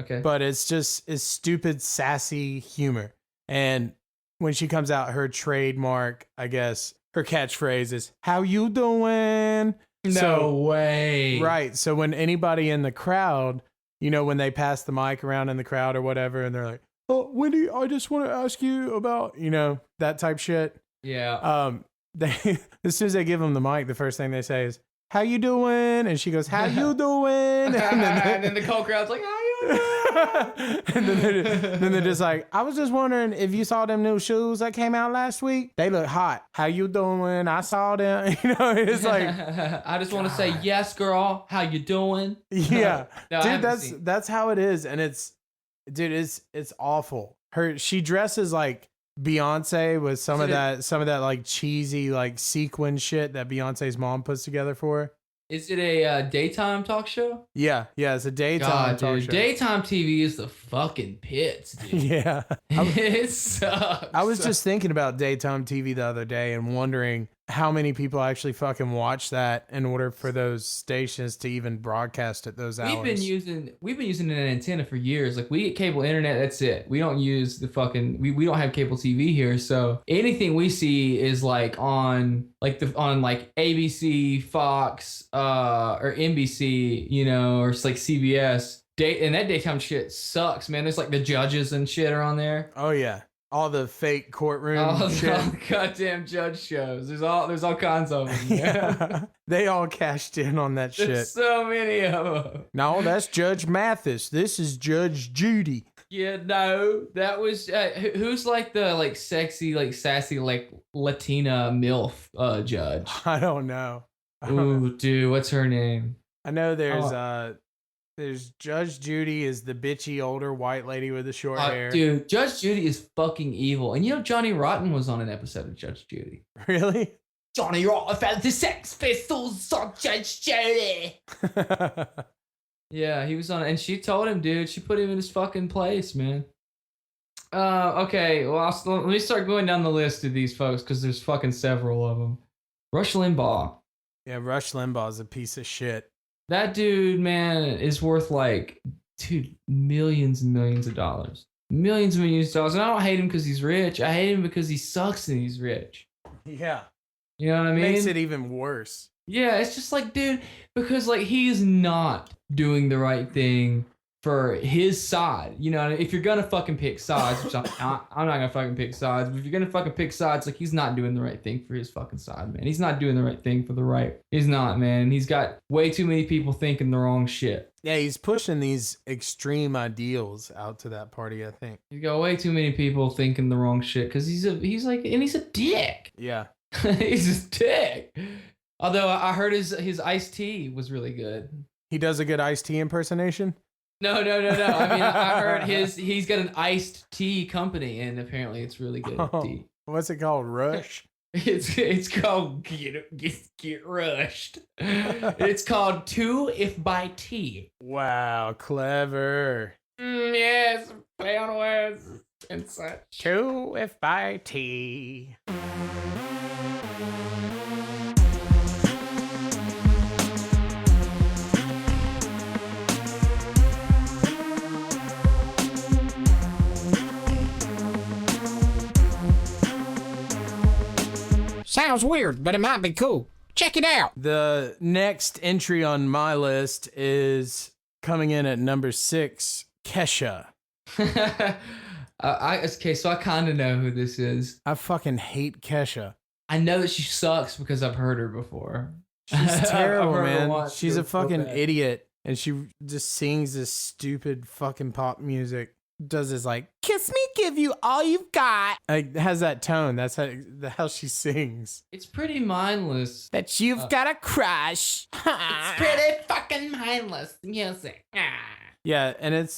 Okay. But it's stupid, sassy humor. And when she comes out, her trademark, I guess, her catchphrase is, "How you doing?" No way. Right. So when anybody in the crowd, when they pass the mic around in the crowd or whatever, and they're like, "Oh, Wendy, I just want to ask you about," that type shit. Yeah. They as soon as they give them the mic, the first thing they say is, "How you doing?" And she goes, "How you doing?" And then the whole crowd's like, "How you doing?" And then they're just like, "I was just wondering if you saw them new shoes that came out last week. They look hot. How you doing? I saw them." It's like, I just want to say, yes, girl. How you doing? Yeah, No, dude, that's how it is, and it's awful. She dresses like Beyonce with some of that like cheesy like sequin shit that Beyonce's mom puts together for her. Is it a daytime talk show? Yeah, it's a daytime talk show. Daytime TV is the fucking pits, dude. Yeah. It sucks. I was just thinking about daytime TV the other day and wondering how many people actually fucking watch that in order for those stations to even broadcast at those hours. We've been using an antenna for years. Like, we get cable internet, that's it. We don't use the fucking we don't have cable TV here, so anything we see is like on ABC, Fox, or NBC, or it's like CBS. And that daytime shit sucks, man. There's like the judges and shit are on there. Oh yeah. All the fake courtroom shit. All the goddamn judge shows. There's all kinds of them. Yeah. They all cashed in on that shit. There's so many of them. No, that's Judge Mathis. This is Judge Judy. Yeah, no, that was who's like the sexy, sassy, Latina MILF judge. I don't know. Ooh, dude, what's her name? I know there's Judge Judy is the bitchy older white lady with the short hair. Dude, Judge Judy is fucking evil. And Johnny Rotten was on an episode of Judge Judy. Really? Johnny Rotten found the Sex Pistols on Judge Judy. Yeah, he was on it. And she told him, dude, she put him in his fucking place, man. Okay, well, let me start going down the list of these folks because there's fucking several of them. Rush Limbaugh. Yeah, Rush Limbaugh is a piece of shit. That dude, man, is worth millions and millions of dollars. Millions and millions of dollars. And I don't hate him because he's rich. I hate him because he sucks and he's rich. Yeah. You know what I mean? Makes it even worse. Yeah, it's just like, dude, because he is not doing the right thing for his side. If you're gonna fucking pick sides, which I'm not gonna fucking pick sides, but if you're gonna fucking pick sides, he's not doing the right thing for his fucking side, man. He's not doing the right thing for the right. He's not, man. He's got way too many people thinking the wrong shit. Yeah, he's pushing these extreme ideals out to that party, I think. He's got way too many people thinking the wrong shit because he's a dick. Yeah. He's a dick. Although I heard his iced tea was really good. He does a good iced tea impersonation? No. I mean, I heard he's got an iced tea company, and apparently it's really good tea. What's it called? Rush? It's called Get Rushed. It's called 2 If by Tea. Wow, clever. Yes, play on words and such. 2 If by Tea. Sounds weird, but it might be cool. Check it out. The next entry on my list is coming in at number 6, Kesha. Okay, so I kind of know who this is. I fucking hate Kesha. I know that she sucks because I've heard her before. She's terrible, man. She's a fucking idiot, and she just sings this stupid fucking pop music. Does this kiss me, give you all you've got. It has that tone. That's how she sings. It's pretty mindless. That you've got a crush. It's pretty fucking mindless music. Yeah, and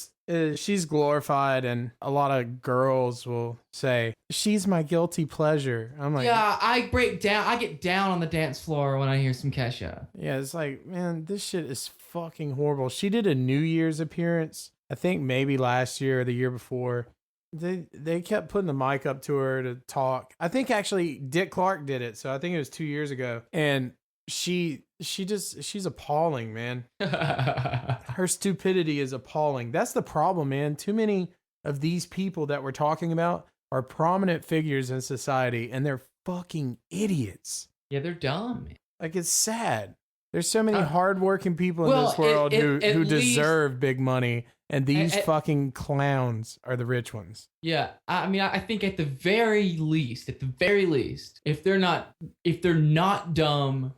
she's glorified, and a lot of girls will say she's my guilty pleasure. I'm like, yeah, I get down on the dance floor when I hear some Kesha. Yeah, it's like, man, this shit is fucking horrible. She did a New Year's appearance, I think maybe last year or the year before. They kept putting the mic up to her to talk. I think actually Dick Clark did it, so I think it was 2 years ago. And she's appalling, man. Her stupidity is appalling. That's the problem, man. Too many of these people that we're talking about are prominent figures in society, and they're fucking idiots. Yeah, they're dumb, man. Like, it's sad. There's so many hardworking people in this world who least, deserve big money, and these fucking clowns are the rich ones. Yeah, I mean, I think at the very least, if they're not dumb,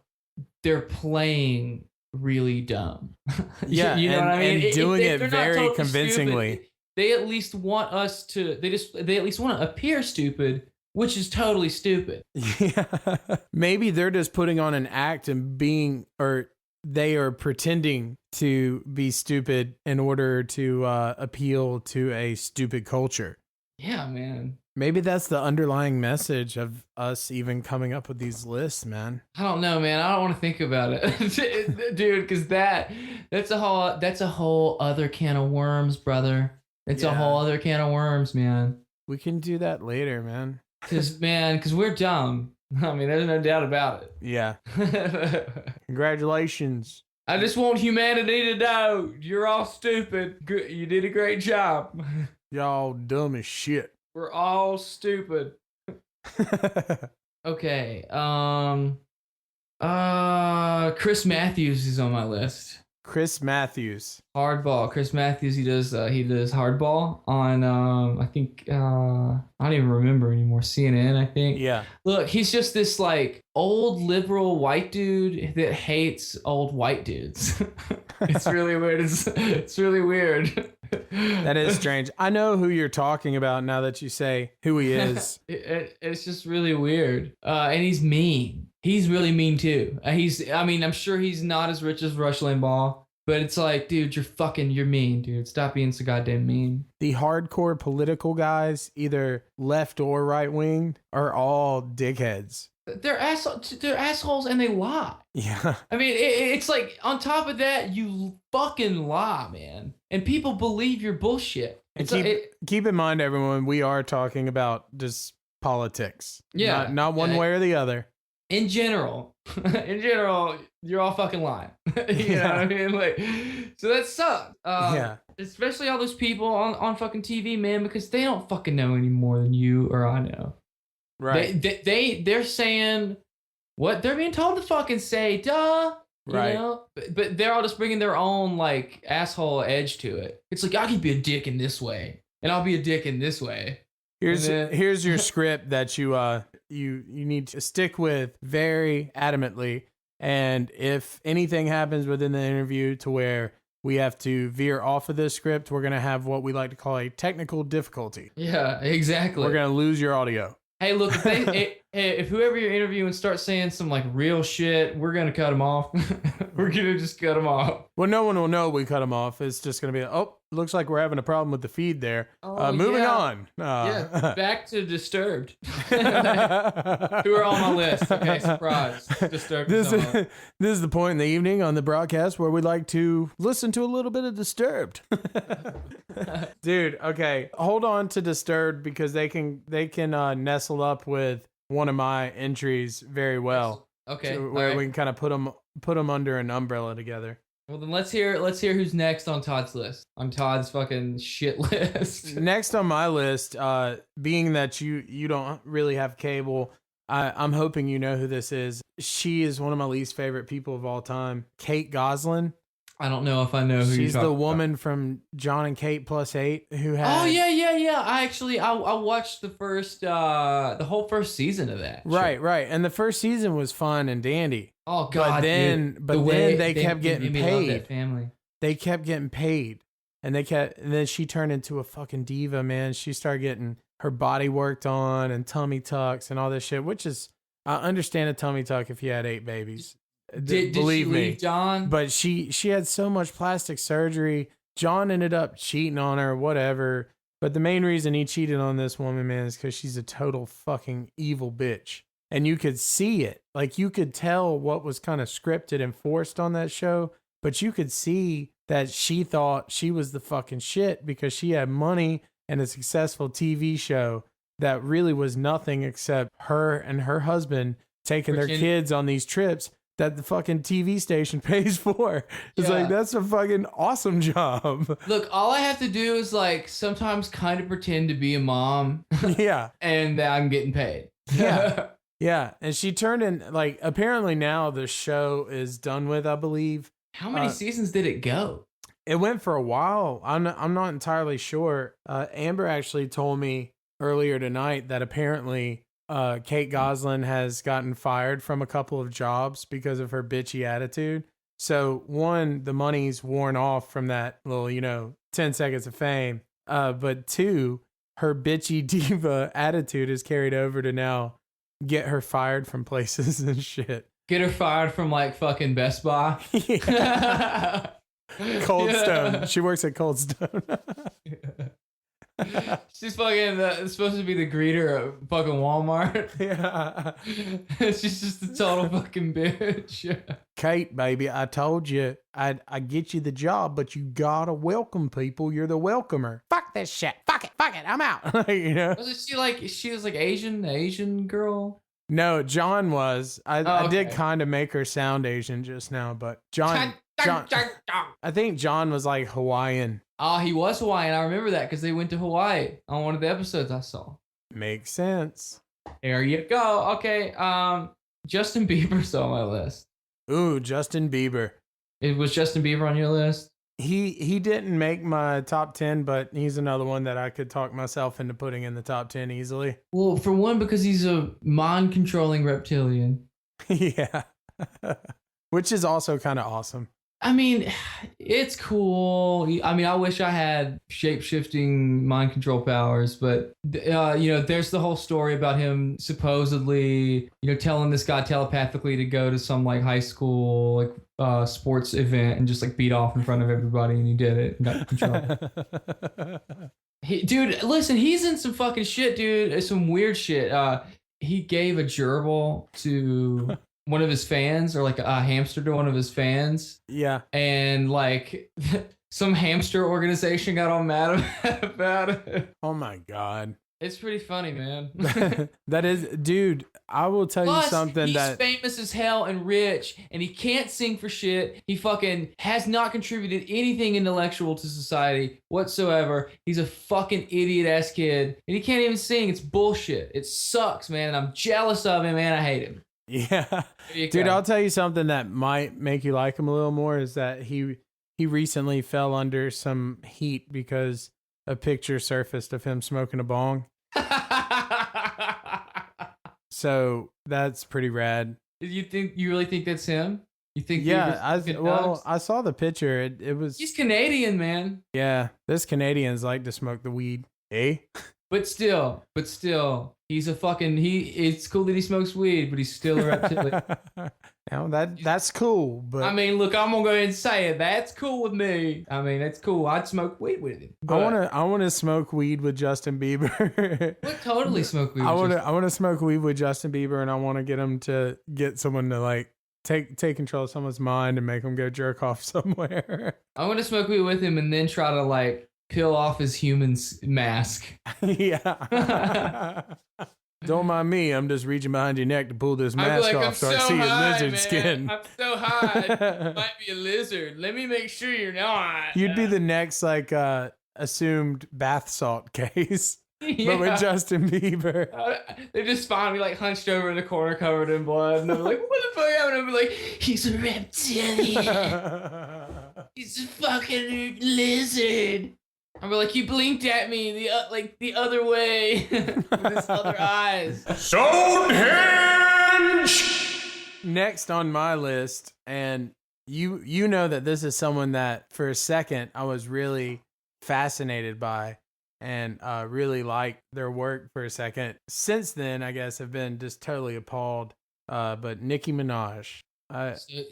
they're playing really dumb. Yeah, you know what I mean? And doing it very totally convincingly. Stupid, they at least want us to. They at least want to appear stupid, which is totally stupid. Yeah, maybe they're just putting on an act and they are pretending to be stupid in order to appeal to a stupid culture. Yeah, man. Maybe that's the underlying message of us even coming up with these lists, man. I don't know, man. I don't want to think about it, dude, because that's a whole other can of worms, brother. It's a whole other can of worms, man. We can do that later, man. Because we're dumb. I mean, there's no doubt about it. Yeah. Congratulations. I just want humanity to know you're all stupid. You did a great job. Y'all dumb as shit. We're all stupid. Okay. Chris Matthews is on my list. Chris Matthews. Hardball. Chris Matthews, he does hardball on I think I don't even remember anymore. CNN, I think. Yeah. Look, he's just this like old liberal white dude that hates old white dudes. It's really weird. It's really weird. That is strange. I know who you're talking about now that you say who he is. It's just really weird. And he's mean. He's really mean too. I'm sure he's not as rich as Rush Limbaugh, but it's like, dude, you're mean, dude. Stop being so goddamn mean. The hardcore political guys, either left or right wing, are all dickheads. They're assholes and they lie. Yeah. I mean, it's like, on top of that, you fucking lie, man. And people believe your bullshit. And keep in mind, everyone, we are talking about just politics. Yeah. Not one way or the other. In general, you're all fucking lying. You know what I mean? Like, so that sucks. Yeah. Especially all those people on fucking TV, man, because they don't fucking know any more than you or I know. Right. They're saying what they're being told to fucking say, duh. You right. know? But they're all just bringing their own like asshole edge to it. It's like, I can be a dick in this way, and I'll be a dick in this way. Here's your script that you need to stick with very adamantly. And if anything happens within the interview to where we have to veer off of this script, we're going to have what we like to call a technical difficulty. Yeah, exactly. We're going to lose your audio. Hey, look, if whoever you're interviewing starts saying some like real shit, we're going to cut them off. We're going to just cut them off. Well, no one will know we cut them off. It's just going to be, looks like we're having a problem with the feed there. Moving on. Yeah, back to Disturbed. Who are on my list? Okay, surprise. Disturbed. This is the point in the evening on the broadcast where we like to listen to a little bit of Disturbed. Dude, okay. Hold on to Disturbed because they can nestle up with one of my entries very well. Okay. Where we can kind of put them under an umbrella together. Well, then let's hear who's next on Todd's list. On Todd's fucking shit list. Next on my list, being that you don't really have cable, I'm hoping you know who this is. She is one of my least favorite people of all time. Kate Gosselin. I don't know if I know who she's you're the woman from John and Kate Plus 8 who had. Oh yeah. I watched the whole first season of that. Right. And the first season was fun and dandy. Oh god. But then they kept getting paid. That family. They kept getting paid, and then she turned into a fucking diva, man. She started getting her body worked on and tummy tucks and all this shit, which is, I understand a tummy tuck if you had 8 babies. Did she leave John? But she had so much plastic surgery. John ended up cheating on her, whatever. But the main reason he cheated on this woman, man, is because she's a total fucking evil bitch. And you could see it. Like, you could tell what was kind of scripted and forced on that show. But you could see that she thought she was the fucking shit because she had money and a successful TV show that really was nothing except her and her husband taking their kids on these trips. that the fucking TV station pays for. It's like, that's a fucking awesome job. Look, all I have to do is like sometimes kind of pretend to be a mom. Yeah. And I'm getting paid. Yeah. Yeah. And she turned in, like, apparently now the show is done with, I believe. How many seasons did it go? It went for a while. I'm not entirely sure. Amber actually told me earlier tonight that apparently Kate Gosselin has gotten fired from a couple of jobs because of her bitchy attitude. So one, the money's worn off from that little, 10 seconds of fame. But two, her bitchy diva attitude is carried over to now get her fired from places and shit. Get her fired from like fucking Best Buy. Cold Stone. She works at Cold Stone. She's fucking supposed to be the greeter at fucking Walmart. Yeah. She's just a total fucking bitch. Kate, baby, I told you I get you the job, but you gotta welcome people. You're the welcomer. Fuck this shit. Fuck it. I'm out. Wasn't she like Asian girl? No, John was. I okay. did kind of make her sound Asian just now, but John, I think John was like Hawaiian. Oh, he was Hawaiian. I remember that because they went to Hawaii on one of the episodes I saw. Makes sense. There you go. Okay. Justin Bieber's on my list. Ooh, Justin Bieber. It was Justin Bieber on your list? He didn't make my top 10, but he's another one that I could talk myself into putting in the top 10 easily. Well, for one, because he's a mind-controlling reptilian. Yeah. Which is also kind of awesome. I mean, it's cool. I mean, I wish I had shape-shifting mind control powers, but, there's the whole story about him supposedly, telling this guy telepathically to go to some, like, high school, like, sports event and just, like, beat off in front of everybody, and he did it and got control. Dude, listen, he's in some fucking shit, dude. It's some weird shit. He gave a gerbil to one of his fans, or like a hamster to one of his fans. Yeah. And like some hamster organization got all mad about it. Oh my God. It's pretty funny, man. That is, dude, I will tell you something he's famous as hell and rich, and he can't sing for shit. He fucking has not contributed anything intellectual to society whatsoever. He's a fucking idiot-ass kid, and he can't even sing. It's bullshit. It sucks, man, and I'm jealous of him, and I hate him. Yeah. Dude, I'll tell you something that might make you like him a little more is that he recently fell under some heat because a picture surfaced of him smoking a bong. So that's pretty rad. You really think that's him? You think? Yeah, I saw the picture. It was. He's Canadian, man. Yeah, this Canadians like to smoke the weed, eh? But still, he's a fucking It's cool that he smokes weed, but he's still a reptilian. Now that's cool, but I mean, look, I'm gonna go ahead and say it. That's cool with me. I mean, that's cool. I'd smoke weed with him. I wanna smoke weed with Justin Bieber. We'll totally smoke weed. I wanna smoke weed with Justin Bieber, and I want to get him to get someone to like take control of someone's mind and make them go jerk off somewhere. I want to smoke weed with him and then try to like peel off his human mask. Yeah. Don't mind me. I'm just reaching behind your neck to pull this mask off so I see his lizard man. skin. I'm so high. It might be a lizard. Let me make sure you're not. You'd be the next like assumed bath salt case. Yeah. But with Justin Bieber. They just find me like hunched over in the corner covered in blood. And they're like, what the fuck happened? I'm like, he's a reptilian. He's a fucking lizard. I'm like, you blinked at me the other way with his other eyes. Stonehenge! Next on my list, and you know that this is someone that for a second I was really fascinated by and really liked their work for a second. Since then, I guess I've been just totally appalled. But Nicki Minaj.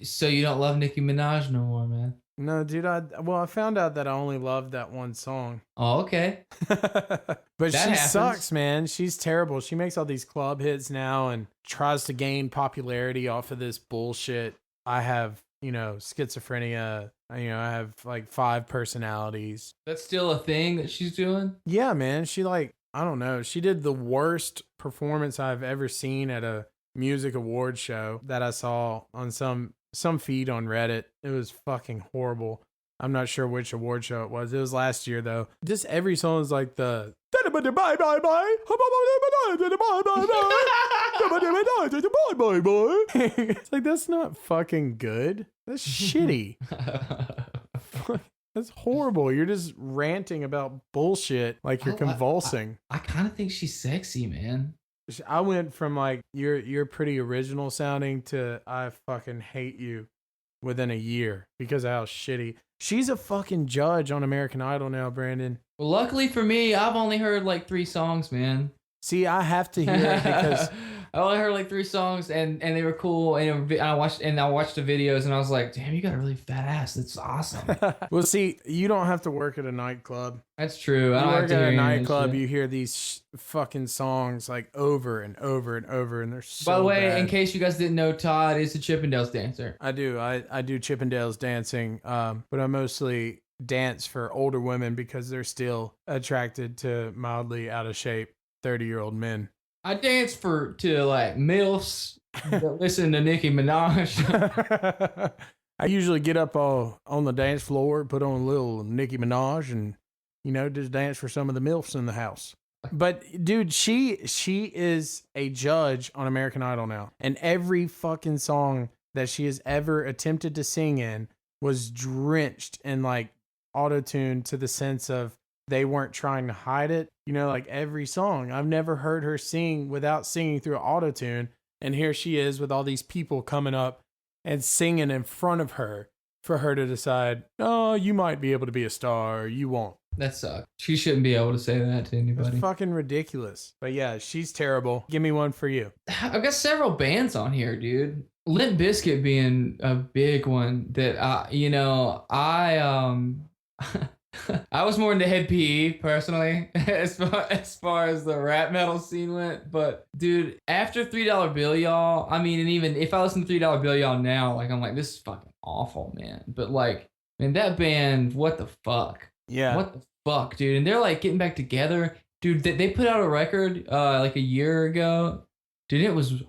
So you don't love Nicki Minaj no more, man? No, dude. I found out that I only loved that one song. Oh, okay. But that she happens. sucks, man. She's terrible. She makes all these club hits now and tries to gain popularity off of this bullshit. I have, schizophrenia. I have like 5 personalities. That's still a thing that she's doing? Yeah, man. She I don't know. She did the worst performance I've ever seen at a music award show that I saw on some feed on Reddit. It was fucking horrible. I'm not sure which award show it was. It was last year though. Just every song is like the it's like, that's not fucking good. That's shitty. That's horrible. You're just ranting about bullshit like you're convulsing. I kind of think she's sexy, man. I went from like you're pretty original sounding to I fucking hate you within a year because of how shitty. She's a fucking judge on American Idol now, Brandon. Well, luckily for me, I've only heard like 3 songs, man. See, I have to hear it because I only heard like 3 songs and they were cool. And I watched the videos and I was like, damn, you got a really fat ass. That's awesome. Well, see, you don't have to work at a nightclub. That's true. You work at a nightclub, you hear these fucking songs like over and over and over, and they're so By the way, bad. in case you guys didn't know, Todd is a Chippendales dancer. I do. I do Chippendales dancing, but I mostly dance for older women because they're still attracted to mildly out of shape 30-year-old men. I dance to like MILFs that listen to Nicki Minaj. I usually get up on the dance floor, put on a little Nicki Minaj, and just dance for some of the MILFs in the house. But dude, she is a judge on American Idol now, and every fucking song that she has ever attempted to sing in was drenched in like auto-tune, to the sense of they weren't trying to hide it. Like every song, I've never heard her sing without singing through auto-tune, and here she is with all these people coming up and singing in front of her for her to decide, oh, you might be able to be a star, or you won't. That sucks. She shouldn't be able to say that to anybody. It's fucking ridiculous. But yeah, she's terrible. Give me one for you. I've got several bands on here, dude. Limp Bizkit being a big one that I was more into Head PE personally, as far as the rap metal scene went. But dude, after $3 Bill Y'all, I mean, and even if I listen to $3 Bill Y'all now, like I'm like, this is fucking awful, man. But like, man, that band, what the fuck? Yeah. What the fuck, dude? And they're like getting back together, dude. They put out a record like a year ago, dude. It was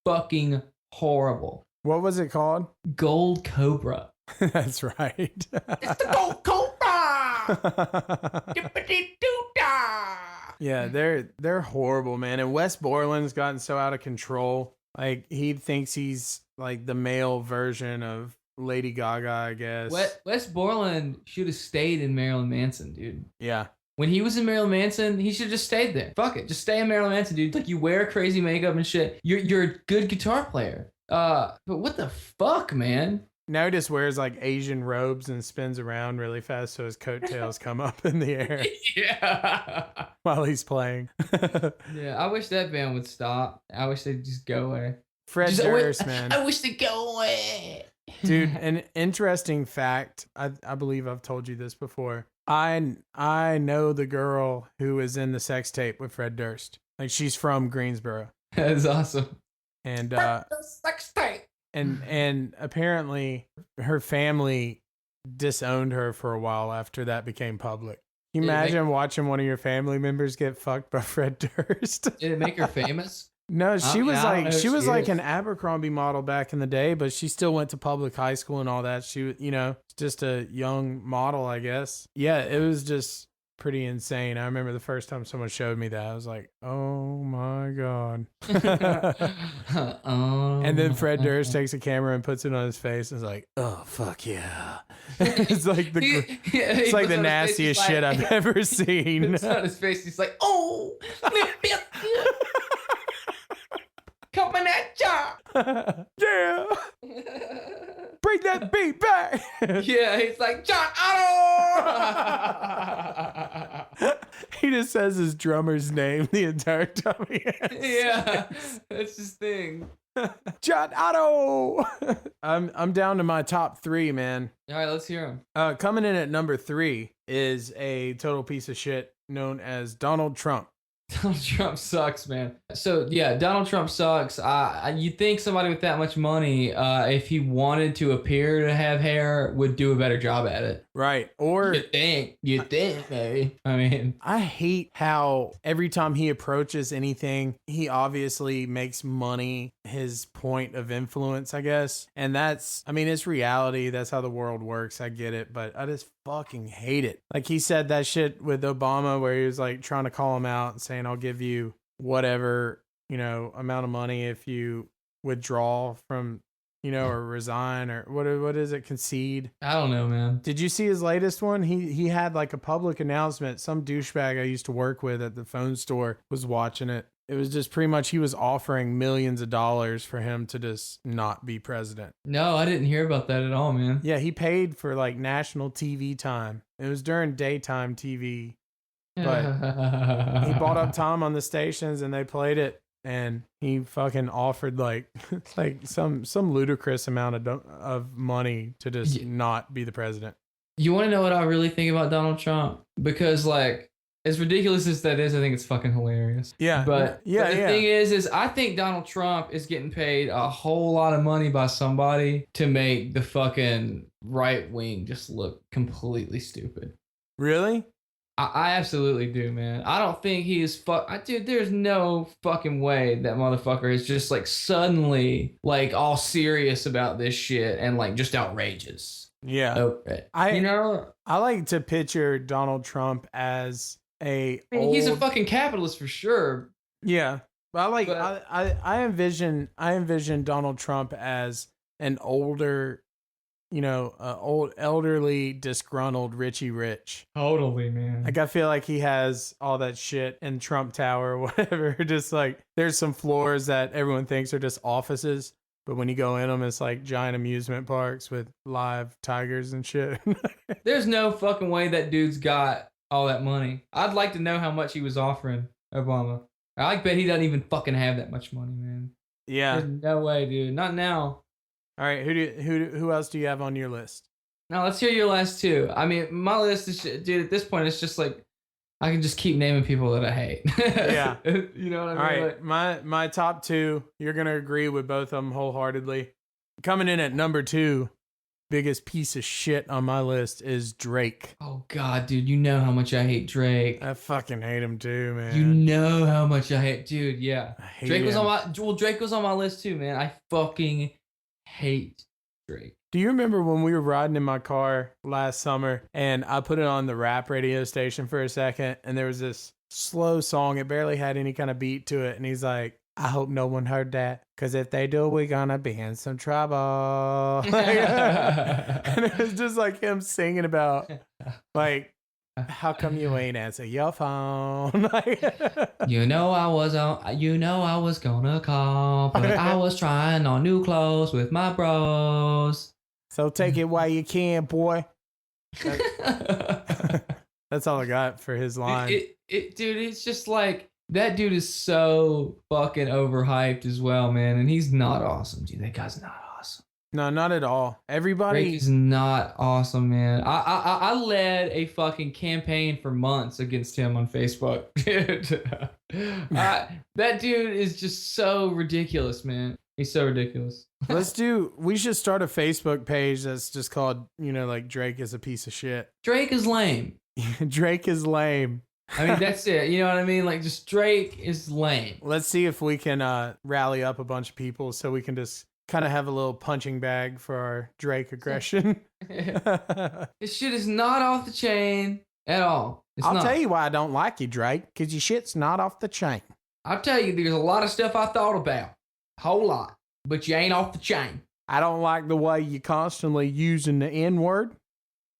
fucking horrible. What was it called? Gold Cobra. That's right. It's the Gold Cobra! Yeah, they're horrible, man. And Wes Borland's gotten so out of control. Like, he thinks he's like the male version of Lady Gaga, I guess. Wes Borland should have stayed in Marilyn Manson, dude. Yeah. When he was in Marilyn Manson, he should have just stayed there. Fuck it, just stay in Marilyn Manson, dude. Like, you wear crazy makeup and shit. You're a good guitar player. But what the fuck, man? Now he just wears like Asian robes and spins around really fast so his coattails come up in the air Yeah. while he's playing. Yeah, I wish that band would stop. I wish they'd just go away. Fred Durst, man. I wish they'd go away. Dude, an interesting fact, I believe I've told you this before. I know the girl who is in the sex tape with Fred Durst. Like, she's from Greensboro. That's awesome. And Sex tape. and apparently her family disowned her for a while after that became public. Can you imagine watching one of your family members get fucked by Fred Durst? Did it make her famous? No, she was she like is. an Abercrombie model back in the day, but she still went to public high school and all that. She, just a young model, I guess. Yeah, it was just pretty insane. I remember the first time someone showed me that, I was like, oh my God. And then Fred Durst takes a camera and puts it on his face and is like, oh, fuck yeah. It's like it's like the nastiest shit I've ever seen. It's on his face. He's like, oh, coming at ya. Yeah. Bring that beat back. Yeah, he's like, John Otto. He just says his drummer's name the entire time he Yeah, that's his thing. John Otto. I'm down to my top 3, man. All right, let's hear him. Coming in at number 3 is a total piece of shit known as Donald Trump. Donald Trump sucks, man. So yeah, Donald Trump sucks. You'd think somebody with that much money, if he wanted to appear to have hair, would do a better job at it. Right. Or You think, maybe. I mean, I hate how every time he approaches anything, he obviously makes money his point of influence, I guess. And that's, I mean, it's reality. That's how the world works. I get it. But I just fucking hate it. Like he said that shit with Obama where he was like trying to call him out and saying, I'll give you whatever, amount of money if you withdraw from, or resign or what is it? Concede. I don't know, man. Did you see his latest one? He had like a public announcement. Some douchebag I used to work with at the phone store was watching it. It was just pretty much he was offering millions of dollars for him to just not be president. No, I didn't hear about that at all, man. Yeah, he paid for like national TV time. It was during daytime TV, but he bought up time on the stations and they played it. And he fucking offered like some ludicrous amount of money to just not be the president. You want to know what I really think about Donald Trump? Because like, as ridiculous as that is, I think it's fucking hilarious. Yeah. But the thing is I think Donald Trump is getting paid a whole lot of money by somebody to make the fucking right wing just look completely stupid. Really? I absolutely do, man. I don't think he is dude, there's no fucking way that motherfucker is just like suddenly like all serious about this shit and like just outrageous. Yeah. Okay. I like to picture Donald Trump as he's a fucking capitalist for sure. Yeah. I envision Donald Trump as an older old elderly disgruntled Richie Rich. Totally, man. Like I feel like he has all that shit in Trump Tower or whatever. Just like there's some floors that everyone thinks are just offices, but when you go in them, it's like giant amusement parks with live tigers and shit. There's no fucking way that dude's got all that money. I'd like to know how much he was offering Obama. I bet he doesn't even fucking have that much money, man. Yeah. There's no way, dude. Not now. All right, who else do you have on your list? Now let's hear your last two. I mean, my list is, dude. At this point, it's just like I can just keep naming people that I hate. Yeah, you know what I mean. All right, like, my top two. You're gonna agree with both of them wholeheartedly. Coming in at number 2, biggest piece of shit on my list is Drake. Oh God, dude, you know how much I hate Drake. I fucking hate him too, man. You know how much I hate, dude. Yeah, Drake was on my list too, man. I fucking hate Drake. Do you remember when we were riding in my car last summer and I put it on the rap radio station for a second and there was this slow song. It barely had any kind of beat to it. And he's like, I hope no one heard that because if they do, we're going to be in some trouble. And it was just like him singing about like, how come you ain't answer your phone? You know I was gonna call, but I was trying on new clothes with my bros. So take it while you can, boy. That's all I got for his line. Dude, it's just like that dude is so fucking overhyped as well, man, and he's not awesome, dude. That guy's not awesome. No, not at all. Everybody Drake is not awesome, man. I led a fucking campaign for months against him on Facebook. That dude is just so ridiculous, man. He's so ridiculous. We should start a Facebook page that's just called, like Drake is a piece of shit. Drake is lame. Drake is lame. I mean, that's it. You know what I mean? Like, just Drake is lame. Let's see if we can rally up a bunch of people so we can just kind of have a little punching bag for our Drake aggression. This shit is not off the chain at all. I'll tell you why I don't like you, Drake, because your shit's not off the chain. I'll tell you, there's a lot of stuff I thought about. Whole lot. But you ain't off the chain. I don't like the way you constantly using the N-word.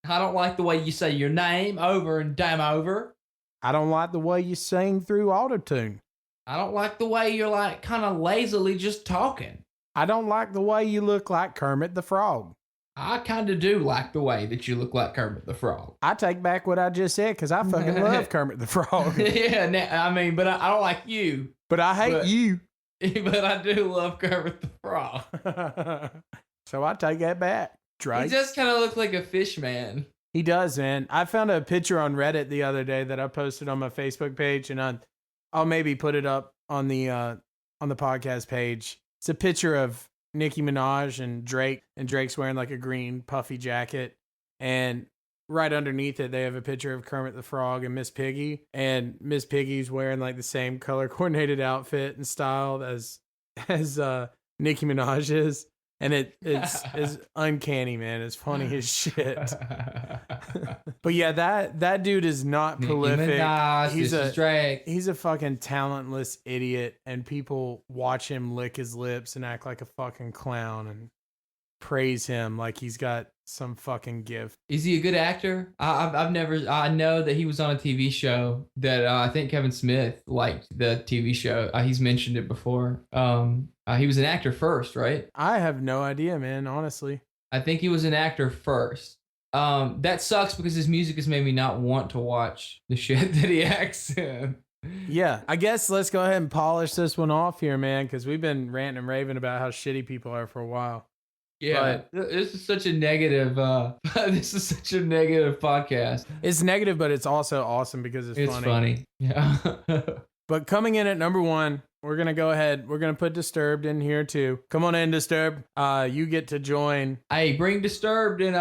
I don't like the way you say your name over and damn over. I don't like the way you sing through autotune. I don't like the way you're like kind of lazily just talking. I don't like the way you look like Kermit the Frog. I kind of do like the way that you look like Kermit the Frog. I take back what I just said because I fucking love Kermit the Frog. Yeah, I mean, but I don't like you. But I hate you. But I do love Kermit the Frog. So I take that back. Drake. He just kind of looks like a fish man. He does, man. I found a picture on Reddit the other day that I posted on my Facebook page, and I'll maybe put it up on the podcast page. It's a picture of Nicki Minaj and Drake, and Drake's wearing like a green puffy jacket, and right underneath it they have a picture of Kermit the Frog and Miss Piggy, and Miss Piggy's wearing like the same color coordinated outfit and style as Nicki Minaj is. And it's uncanny, man. It's funny as shit. But yeah, that dude is not prolific. Minaj, He's this is Drake. He's a fucking talentless idiot, and people watch him lick his lips and act like a fucking clown and praise him like he's got some fucking gift. Is he a good actor? I know that he was on a TV show that I think Kevin Smith liked the TV show. He's mentioned it before. He was an actor first, right? I have no idea, man, honestly. I think he was an actor first. That sucks because his music has made me not want to watch the shit that he acts in. Yeah, I guess let's go ahead and polish this one off here, man, because we've been ranting and raving about how shitty people are for a while. Yeah, this is such a negative. This is such a negative podcast. It's negative, but it's also awesome because it's funny. It's funny. Yeah. But coming in at number 1, we're gonna go ahead. We're gonna put Disturbed in here too. Come on in, Disturbed. You get to join. Hey, bring Disturbed, and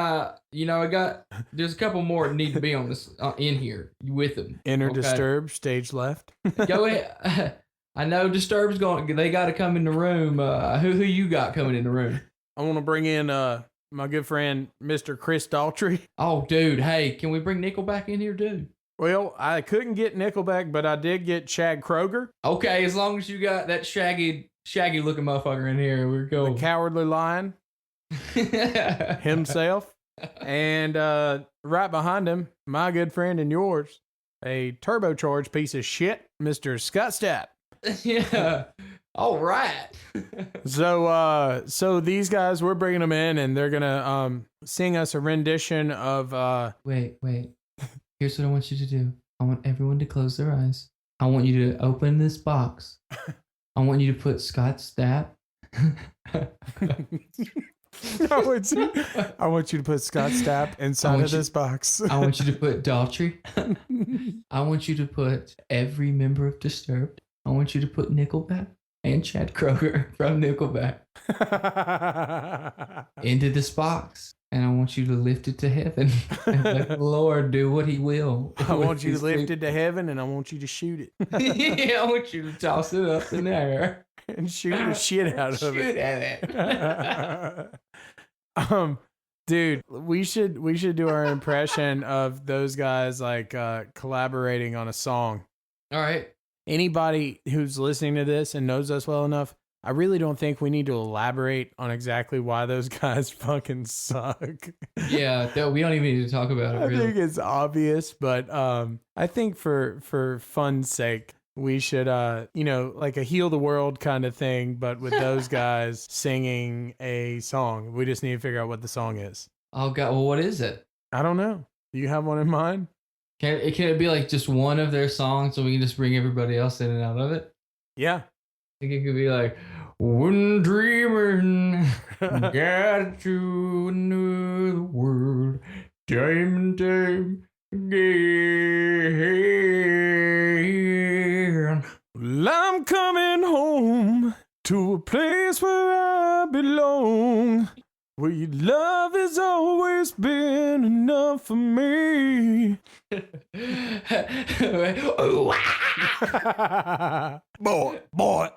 there's a couple more that need to be on this in here with them. Enter Disturbed, stage left. Go ahead. I know Disturbed's going. They got to come in the room. Who you got coming in the room? I want to bring in my good friend Mr. Chris Daltrey. Oh, dude. Hey, can we bring Nickelback in here, dude? Well, I couldn't get Nickelback, but I did get Chad Kroeger. Okay, as long as you got that shaggy looking motherfucker in here, we're going. The Cowardly Lion himself. And right behind him, my good friend and yours, a turbocharged piece of shit, Mr. Scott Stapp. Yeah. All right. So these guys, we're bringing them in, and they're gonna sing us a rendition of Wait. Here's what I want you to do. I want everyone to close their eyes. I want you to open this box. I want you to put Scott Stapp. I want you to put Scott Stapp inside of this box. I want you to put Daltrey. I want you to put every member of Disturbed. I want you to put Nickelback and Chad Kroeger from Nickelback into this box. And I want you to lift it to heaven and let the Lord do what he will. I want you to lift it to heaven, and I want you to shoot it. Yeah, I want you to toss it up in the air. And shoot the shit out of it. Shoot at it. Dude, we should do our impression of those guys like collaborating on a song. All right. Anybody who's listening to this and knows us well enough, I really don't think we need to elaborate on exactly why those guys fucking suck. Yeah, we don't even need to talk about it, really. I think it's obvious, but I think for fun's sake, we should, like a heal the world kind of thing, but with those guys singing a song. We just need to figure out what the song is. Oh, God. Well, what is it? I don't know. Do you have one in mind? Can it be like just one of their songs so we can just bring everybody else in and out of it? Yeah. I think it could be like, when dreaming, got to another world, time again. Well, I'm coming home to a place where I belong, where your love has always been enough for me. boy.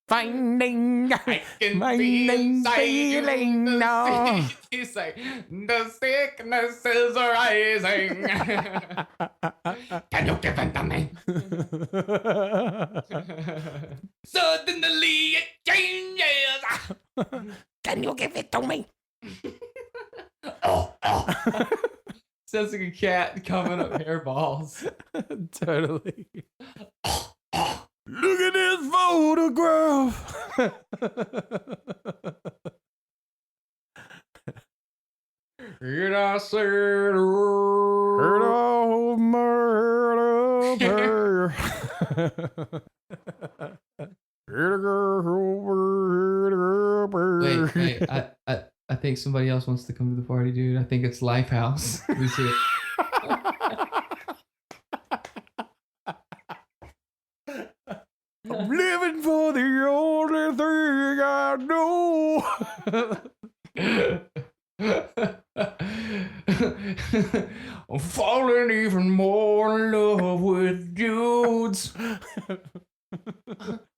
Finding my name feeling now. He's like, the sickness is rising. Can you give it to me? Suddenly it changes. Can you give it to me? Sounds like a cat coming up hairballs. Totally. Look at this photograph. And I said, Heard all murder of her. Wait, I think somebody else wants to come to the party, dude. I think it's Lifehouse. Who's it? I'm falling even more in love with dudes.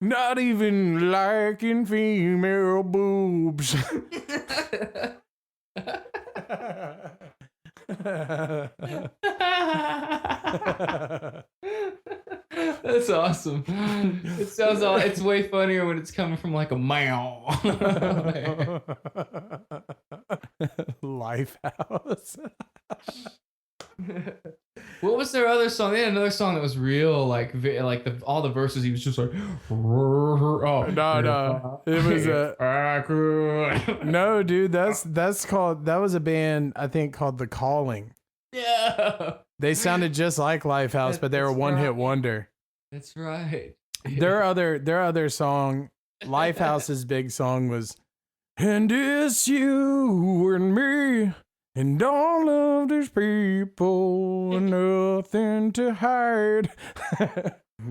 Not even liking female boobs. That's awesome. It's way funnier when it's coming from like a meow. Lifehouse. What was their other song? They had another song that was real, like all the verses. He was just like, oh No, it was no, dude. That was a band I think called The Calling. Yeah, They sounded just like Lifehouse, but they were one hit wonder. That's right. Their other song, Lifehouse's big song was, and it's you and me and all of these people, nothing to hide.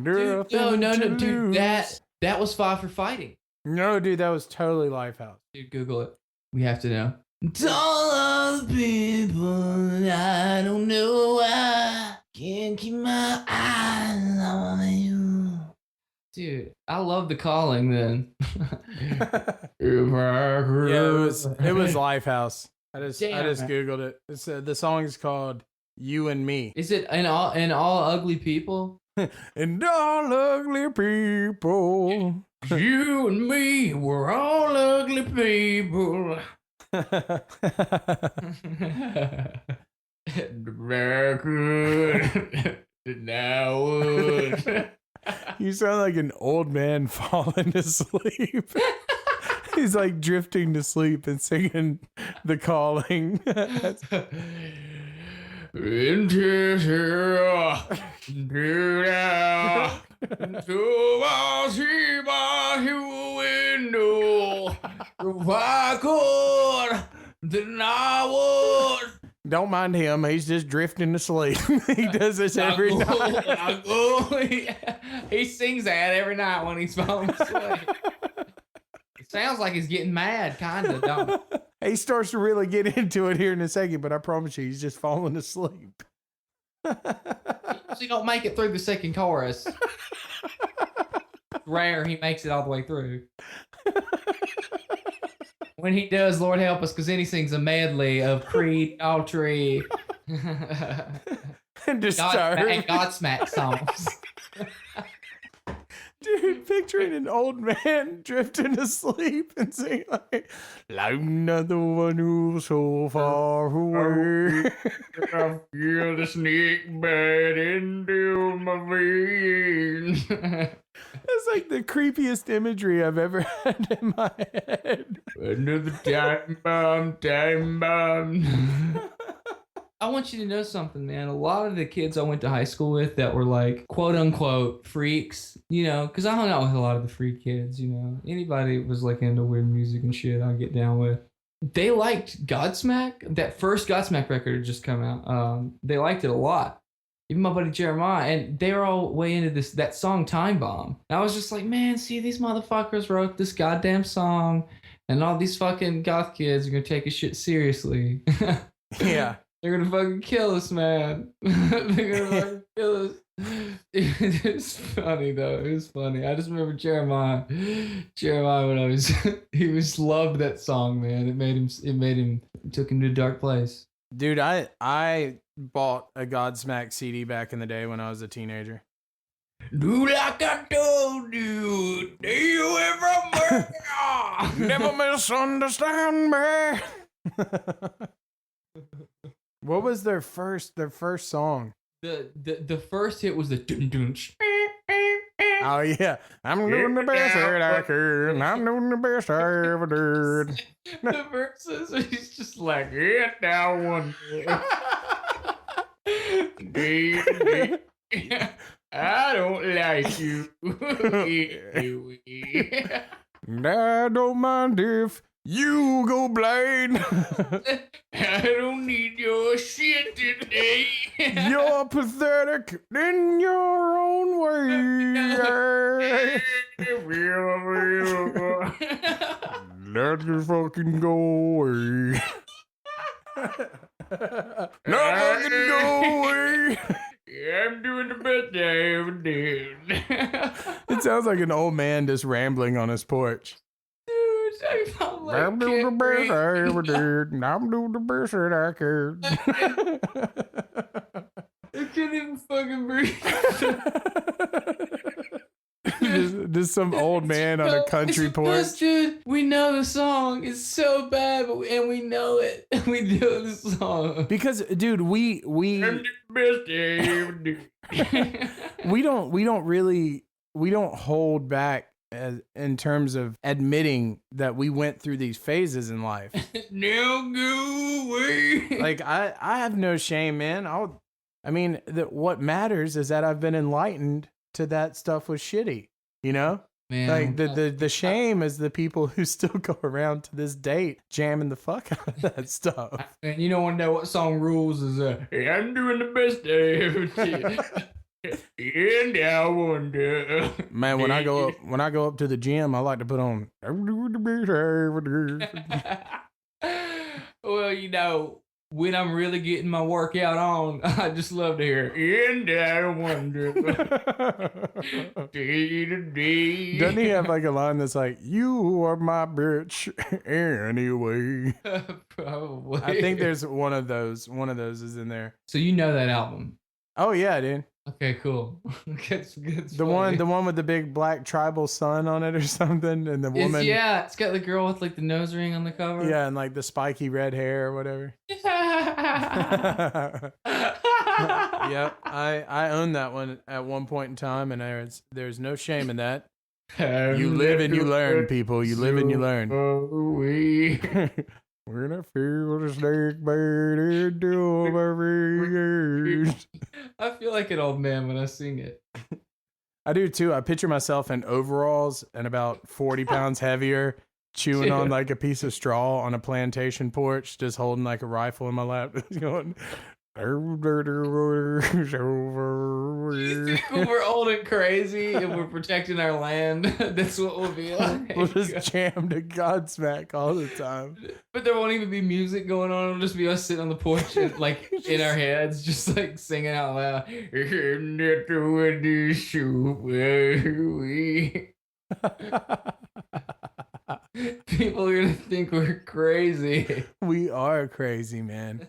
Dude, no, dude, that was Five for Fighting. No, dude, that was totally Lifehouse. Dude, Google it. We have to know. It's all of the people I don't know why can't keep my eyes on you. Dude, I love The Calling then. If I could. Yeah, it was Lifehouse. I just Googled it. It's the song is called You and Me. Is it in all ugly people? And all ugly people. You and me, we're all ugly people. You sound like an old man falling asleep. He's like drifting to sleep and singing The Calling. If I could, then I would. Don't mind him. He's just drifting to sleep. He does this every night. He sings that every night when he's falling asleep. It sounds like he's getting mad, kind of, don't it? He starts to really get into it here in a second, but I promise you, he's just falling asleep. So you don't make it through the second chorus. Rare he makes it all the way through. When he does, Lord help us, because then he sings a medley of Creed, Daughtry, and Godsmack songs. Dude, picturing an old man drifting asleep and singing like, I'm not the one who's so far away. I feel the snake bite into my veins. That's like the creepiest imagery I've ever had in my head. Another time bomb. I want you to know something, man. A lot of the kids I went to high school with that were like, quote unquote, freaks, because I hung out with a lot of the freak kids, Anybody that was like into weird music and shit, I'd get down with. They liked Godsmack. That first Godsmack record had just come out. They liked it a lot. Even my buddy Jeremiah, and they were all way into that song Time Bomb. And I was just like, man, see, these motherfuckers wrote this goddamn song, and all these fucking goth kids are gonna take a shit seriously. Yeah. They're gonna fucking kill us, man. They're gonna fucking kill us. It was funny though. It was funny. I just remember Jeremiah when he loved that song, man. It took him to a dark place. Dude, I bought a Godsmack CD back in the day when I was a teenager. Do like I told you. Do you ever never misunderstand me? What was their first song? The first hit was the dun dun. Oh yeah, I'm doing the best that I can. I'm doing the best I ever did. The verses, he's just like, yeah, that one. I don't like you. I don't mind if you go blind. I don't need your shit today. You're pathetic in your own way. Let you fucking go away. Not fucking go away. I'm doing the best I ever did. It sounds like an old man just rambling on his porch. Dude, I felt like I'm doing the best I ever Kid did. I'm doing the best that I could. I can't even fucking breathe. just some old man on a country It's porch. best, dude. We know the song. It's so bad, and we know it. We do the song. Because, dude, we I'm the best I ever did. we don't hold back in terms of admitting that we went through these phases in life. Now go away. Like I have no shame, man. What matters is that I've been enlightened to that stuff was shitty, you know? Man, Like the shame is the people who still go around to this date jamming the fuck out of that stuff. and you don't want to know what song rules is I'm doing the best I ever did. And I wonder. Man, when I go up to the gym, I like to put on I'm doing the best I ever did. Well, you know, when I'm really getting my workout on, I just love to hear and I wonder. Doesn't he have like a line that's like, "You are my bitch anyway"? Probably. I think there's one of those. One of those is in there. So you know that album? Oh yeah, dude. Okay, cool. That's The one with the big black tribal sun on it or something, and the woman. Yeah, it's got the girl with like the nose ring on the cover. Yeah, and like the spiky red hair or whatever. Yep, I owned that one at one point in time, and there's no shame in that. You live and you learn, people. You live and you learn. When I feel the snake bite into my ears. I feel like an old man when I sing it. I do too. I picture myself in overalls and about 40 pounds heavier, chewing on like a piece of straw on a plantation porch, just holding like a rifle in my lap, going. You think when we're old and crazy and we're protecting our land, that's what we'll be like. We'll just jam to Godsmack all the time. But there won't even be music going on. It'll just be us sitting on the porch and, like in our heads, just like singing out loud. People are gonna think we're crazy. We are crazy, man.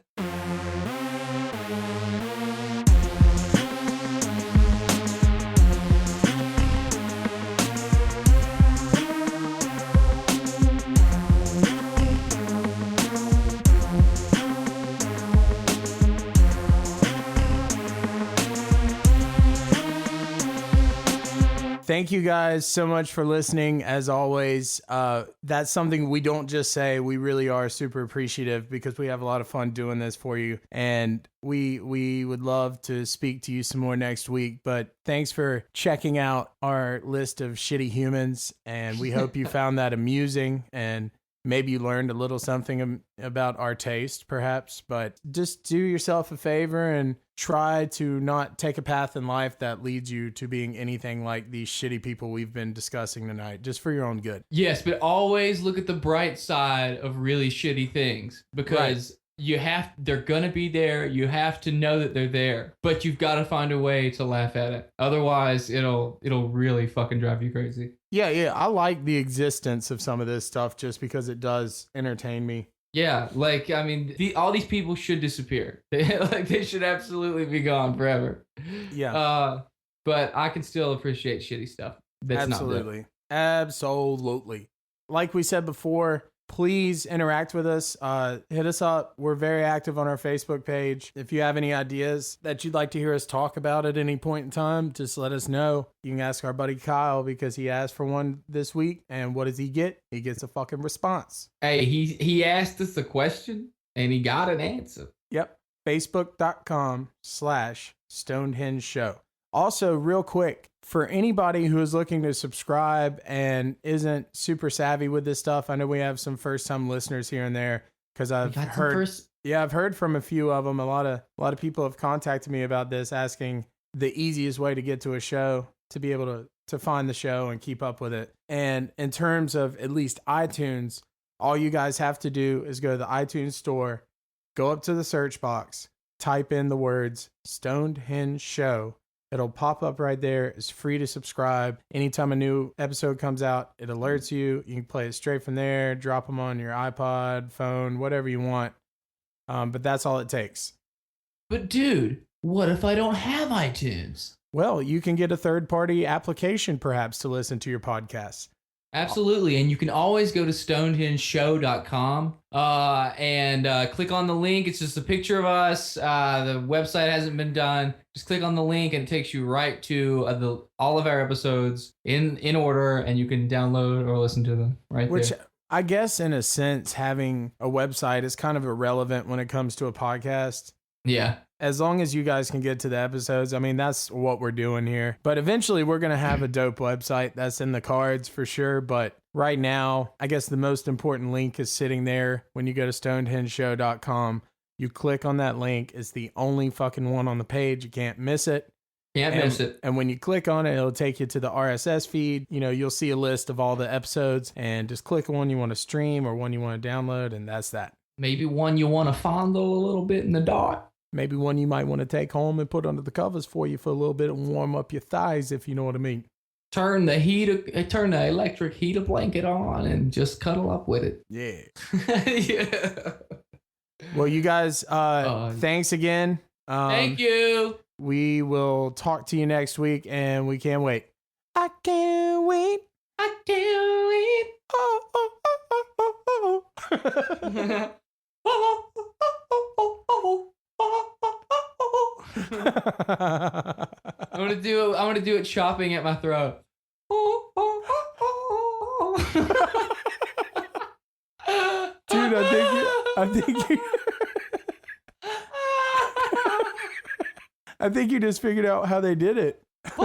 Thank you guys so much for listening. As always, that's something we don't just say. We really are super appreciative because we have a lot of fun doing this for you. And we would love to speak to you some more next week. But thanks for checking out our list of shitty humans. And we hope you found that amusing and maybe you learned a little something about our taste, perhaps. But just do yourself a favor and try to not take a path in life that leads you to being anything like these shitty people we've been discussing tonight, just for your own good. Yes, but always look at the bright side of really shitty things because they're gonna be there. You have to know that they're there, but you've got to find a way to laugh at it. Otherwise, it'll really fucking drive you crazy. Yeah. I like the existence of some of this stuff just because it does entertain me. Yeah, like I mean, all these people should disappear. They should absolutely be gone forever. Yeah. But I can still appreciate shitty stuff. That's Absolutely. Absolutely. Like we said before, please interact with us. Hit us up. We're very active on our Facebook page. If you have any ideas that you'd like to hear us talk about at any point in time, just let us know. You can ask our buddy Kyle because he asked for one this week. And what does he get? He gets a fucking response. Hey, he asked us a question and he got an answer. Yep. Facebook.com/Stonedhenge Show. Also, real quick, for anybody who is looking to subscribe and isn't super savvy with this stuff, I know we have some first-time listeners here and there because I've heard from a few of them. A lot of people have contacted me about this, asking the easiest way to get to a show, to be able to find the show and keep up with it. And in terms of at least iTunes, All you guys have to do is go to the iTunes store, go up to the search box, type in the words Stonedhenge Show. It'll pop up right there. It's free to subscribe. Anytime a new episode comes out, it alerts you. You can play it straight from there, drop them on your iPod, phone, whatever you want. But that's all it takes. But dude, what if I don't have iTunes? Well, you can get a third-party application perhaps to listen to your podcast. Absolutely. And you can always go to stonehengeshow.com and click on the link. It's just a picture of us. The website hasn't been done. Just click on the link and it takes you right to all of our episodes in order, and you can download or listen to them right Which, there. I guess in a sense, having a website is kind of irrelevant when it comes to a podcast. Yeah. As long as you guys can get to the episodes, I mean, that's what we're doing here. But eventually we're going to have a dope website. That's in the cards for sure. But right now, I guess the most important link is sitting there when you go to stonehengeshow.com. You click on that link. It's the only fucking one on the page. You can't miss it. Can't miss it. And when you click on it, it'll take you to the RSS feed. You know, you'll see a list of all the episodes and just click one you want to stream or one you want to download. And that's that. Maybe one you want to fondle a little bit in the dark. Maybe one you might want to take home and put under the covers for you for a little bit and warm up your thighs, if you know what I mean. Turn the electric heater blanket on and just cuddle up with it. Yeah. Yeah. Well, you guys, thanks again. Thank you. We will talk to you next week, and we can't wait. I can't wait. I can't wait. Oh, oh, oh, oh, oh, oh. I'm gonna do it chopping at my throat. Dude, I think you just figured out how they did it. That's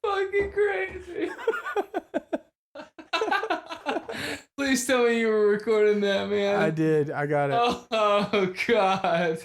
fucking crazy. Please tell me you were recording that, man. I did. I got it. Oh God.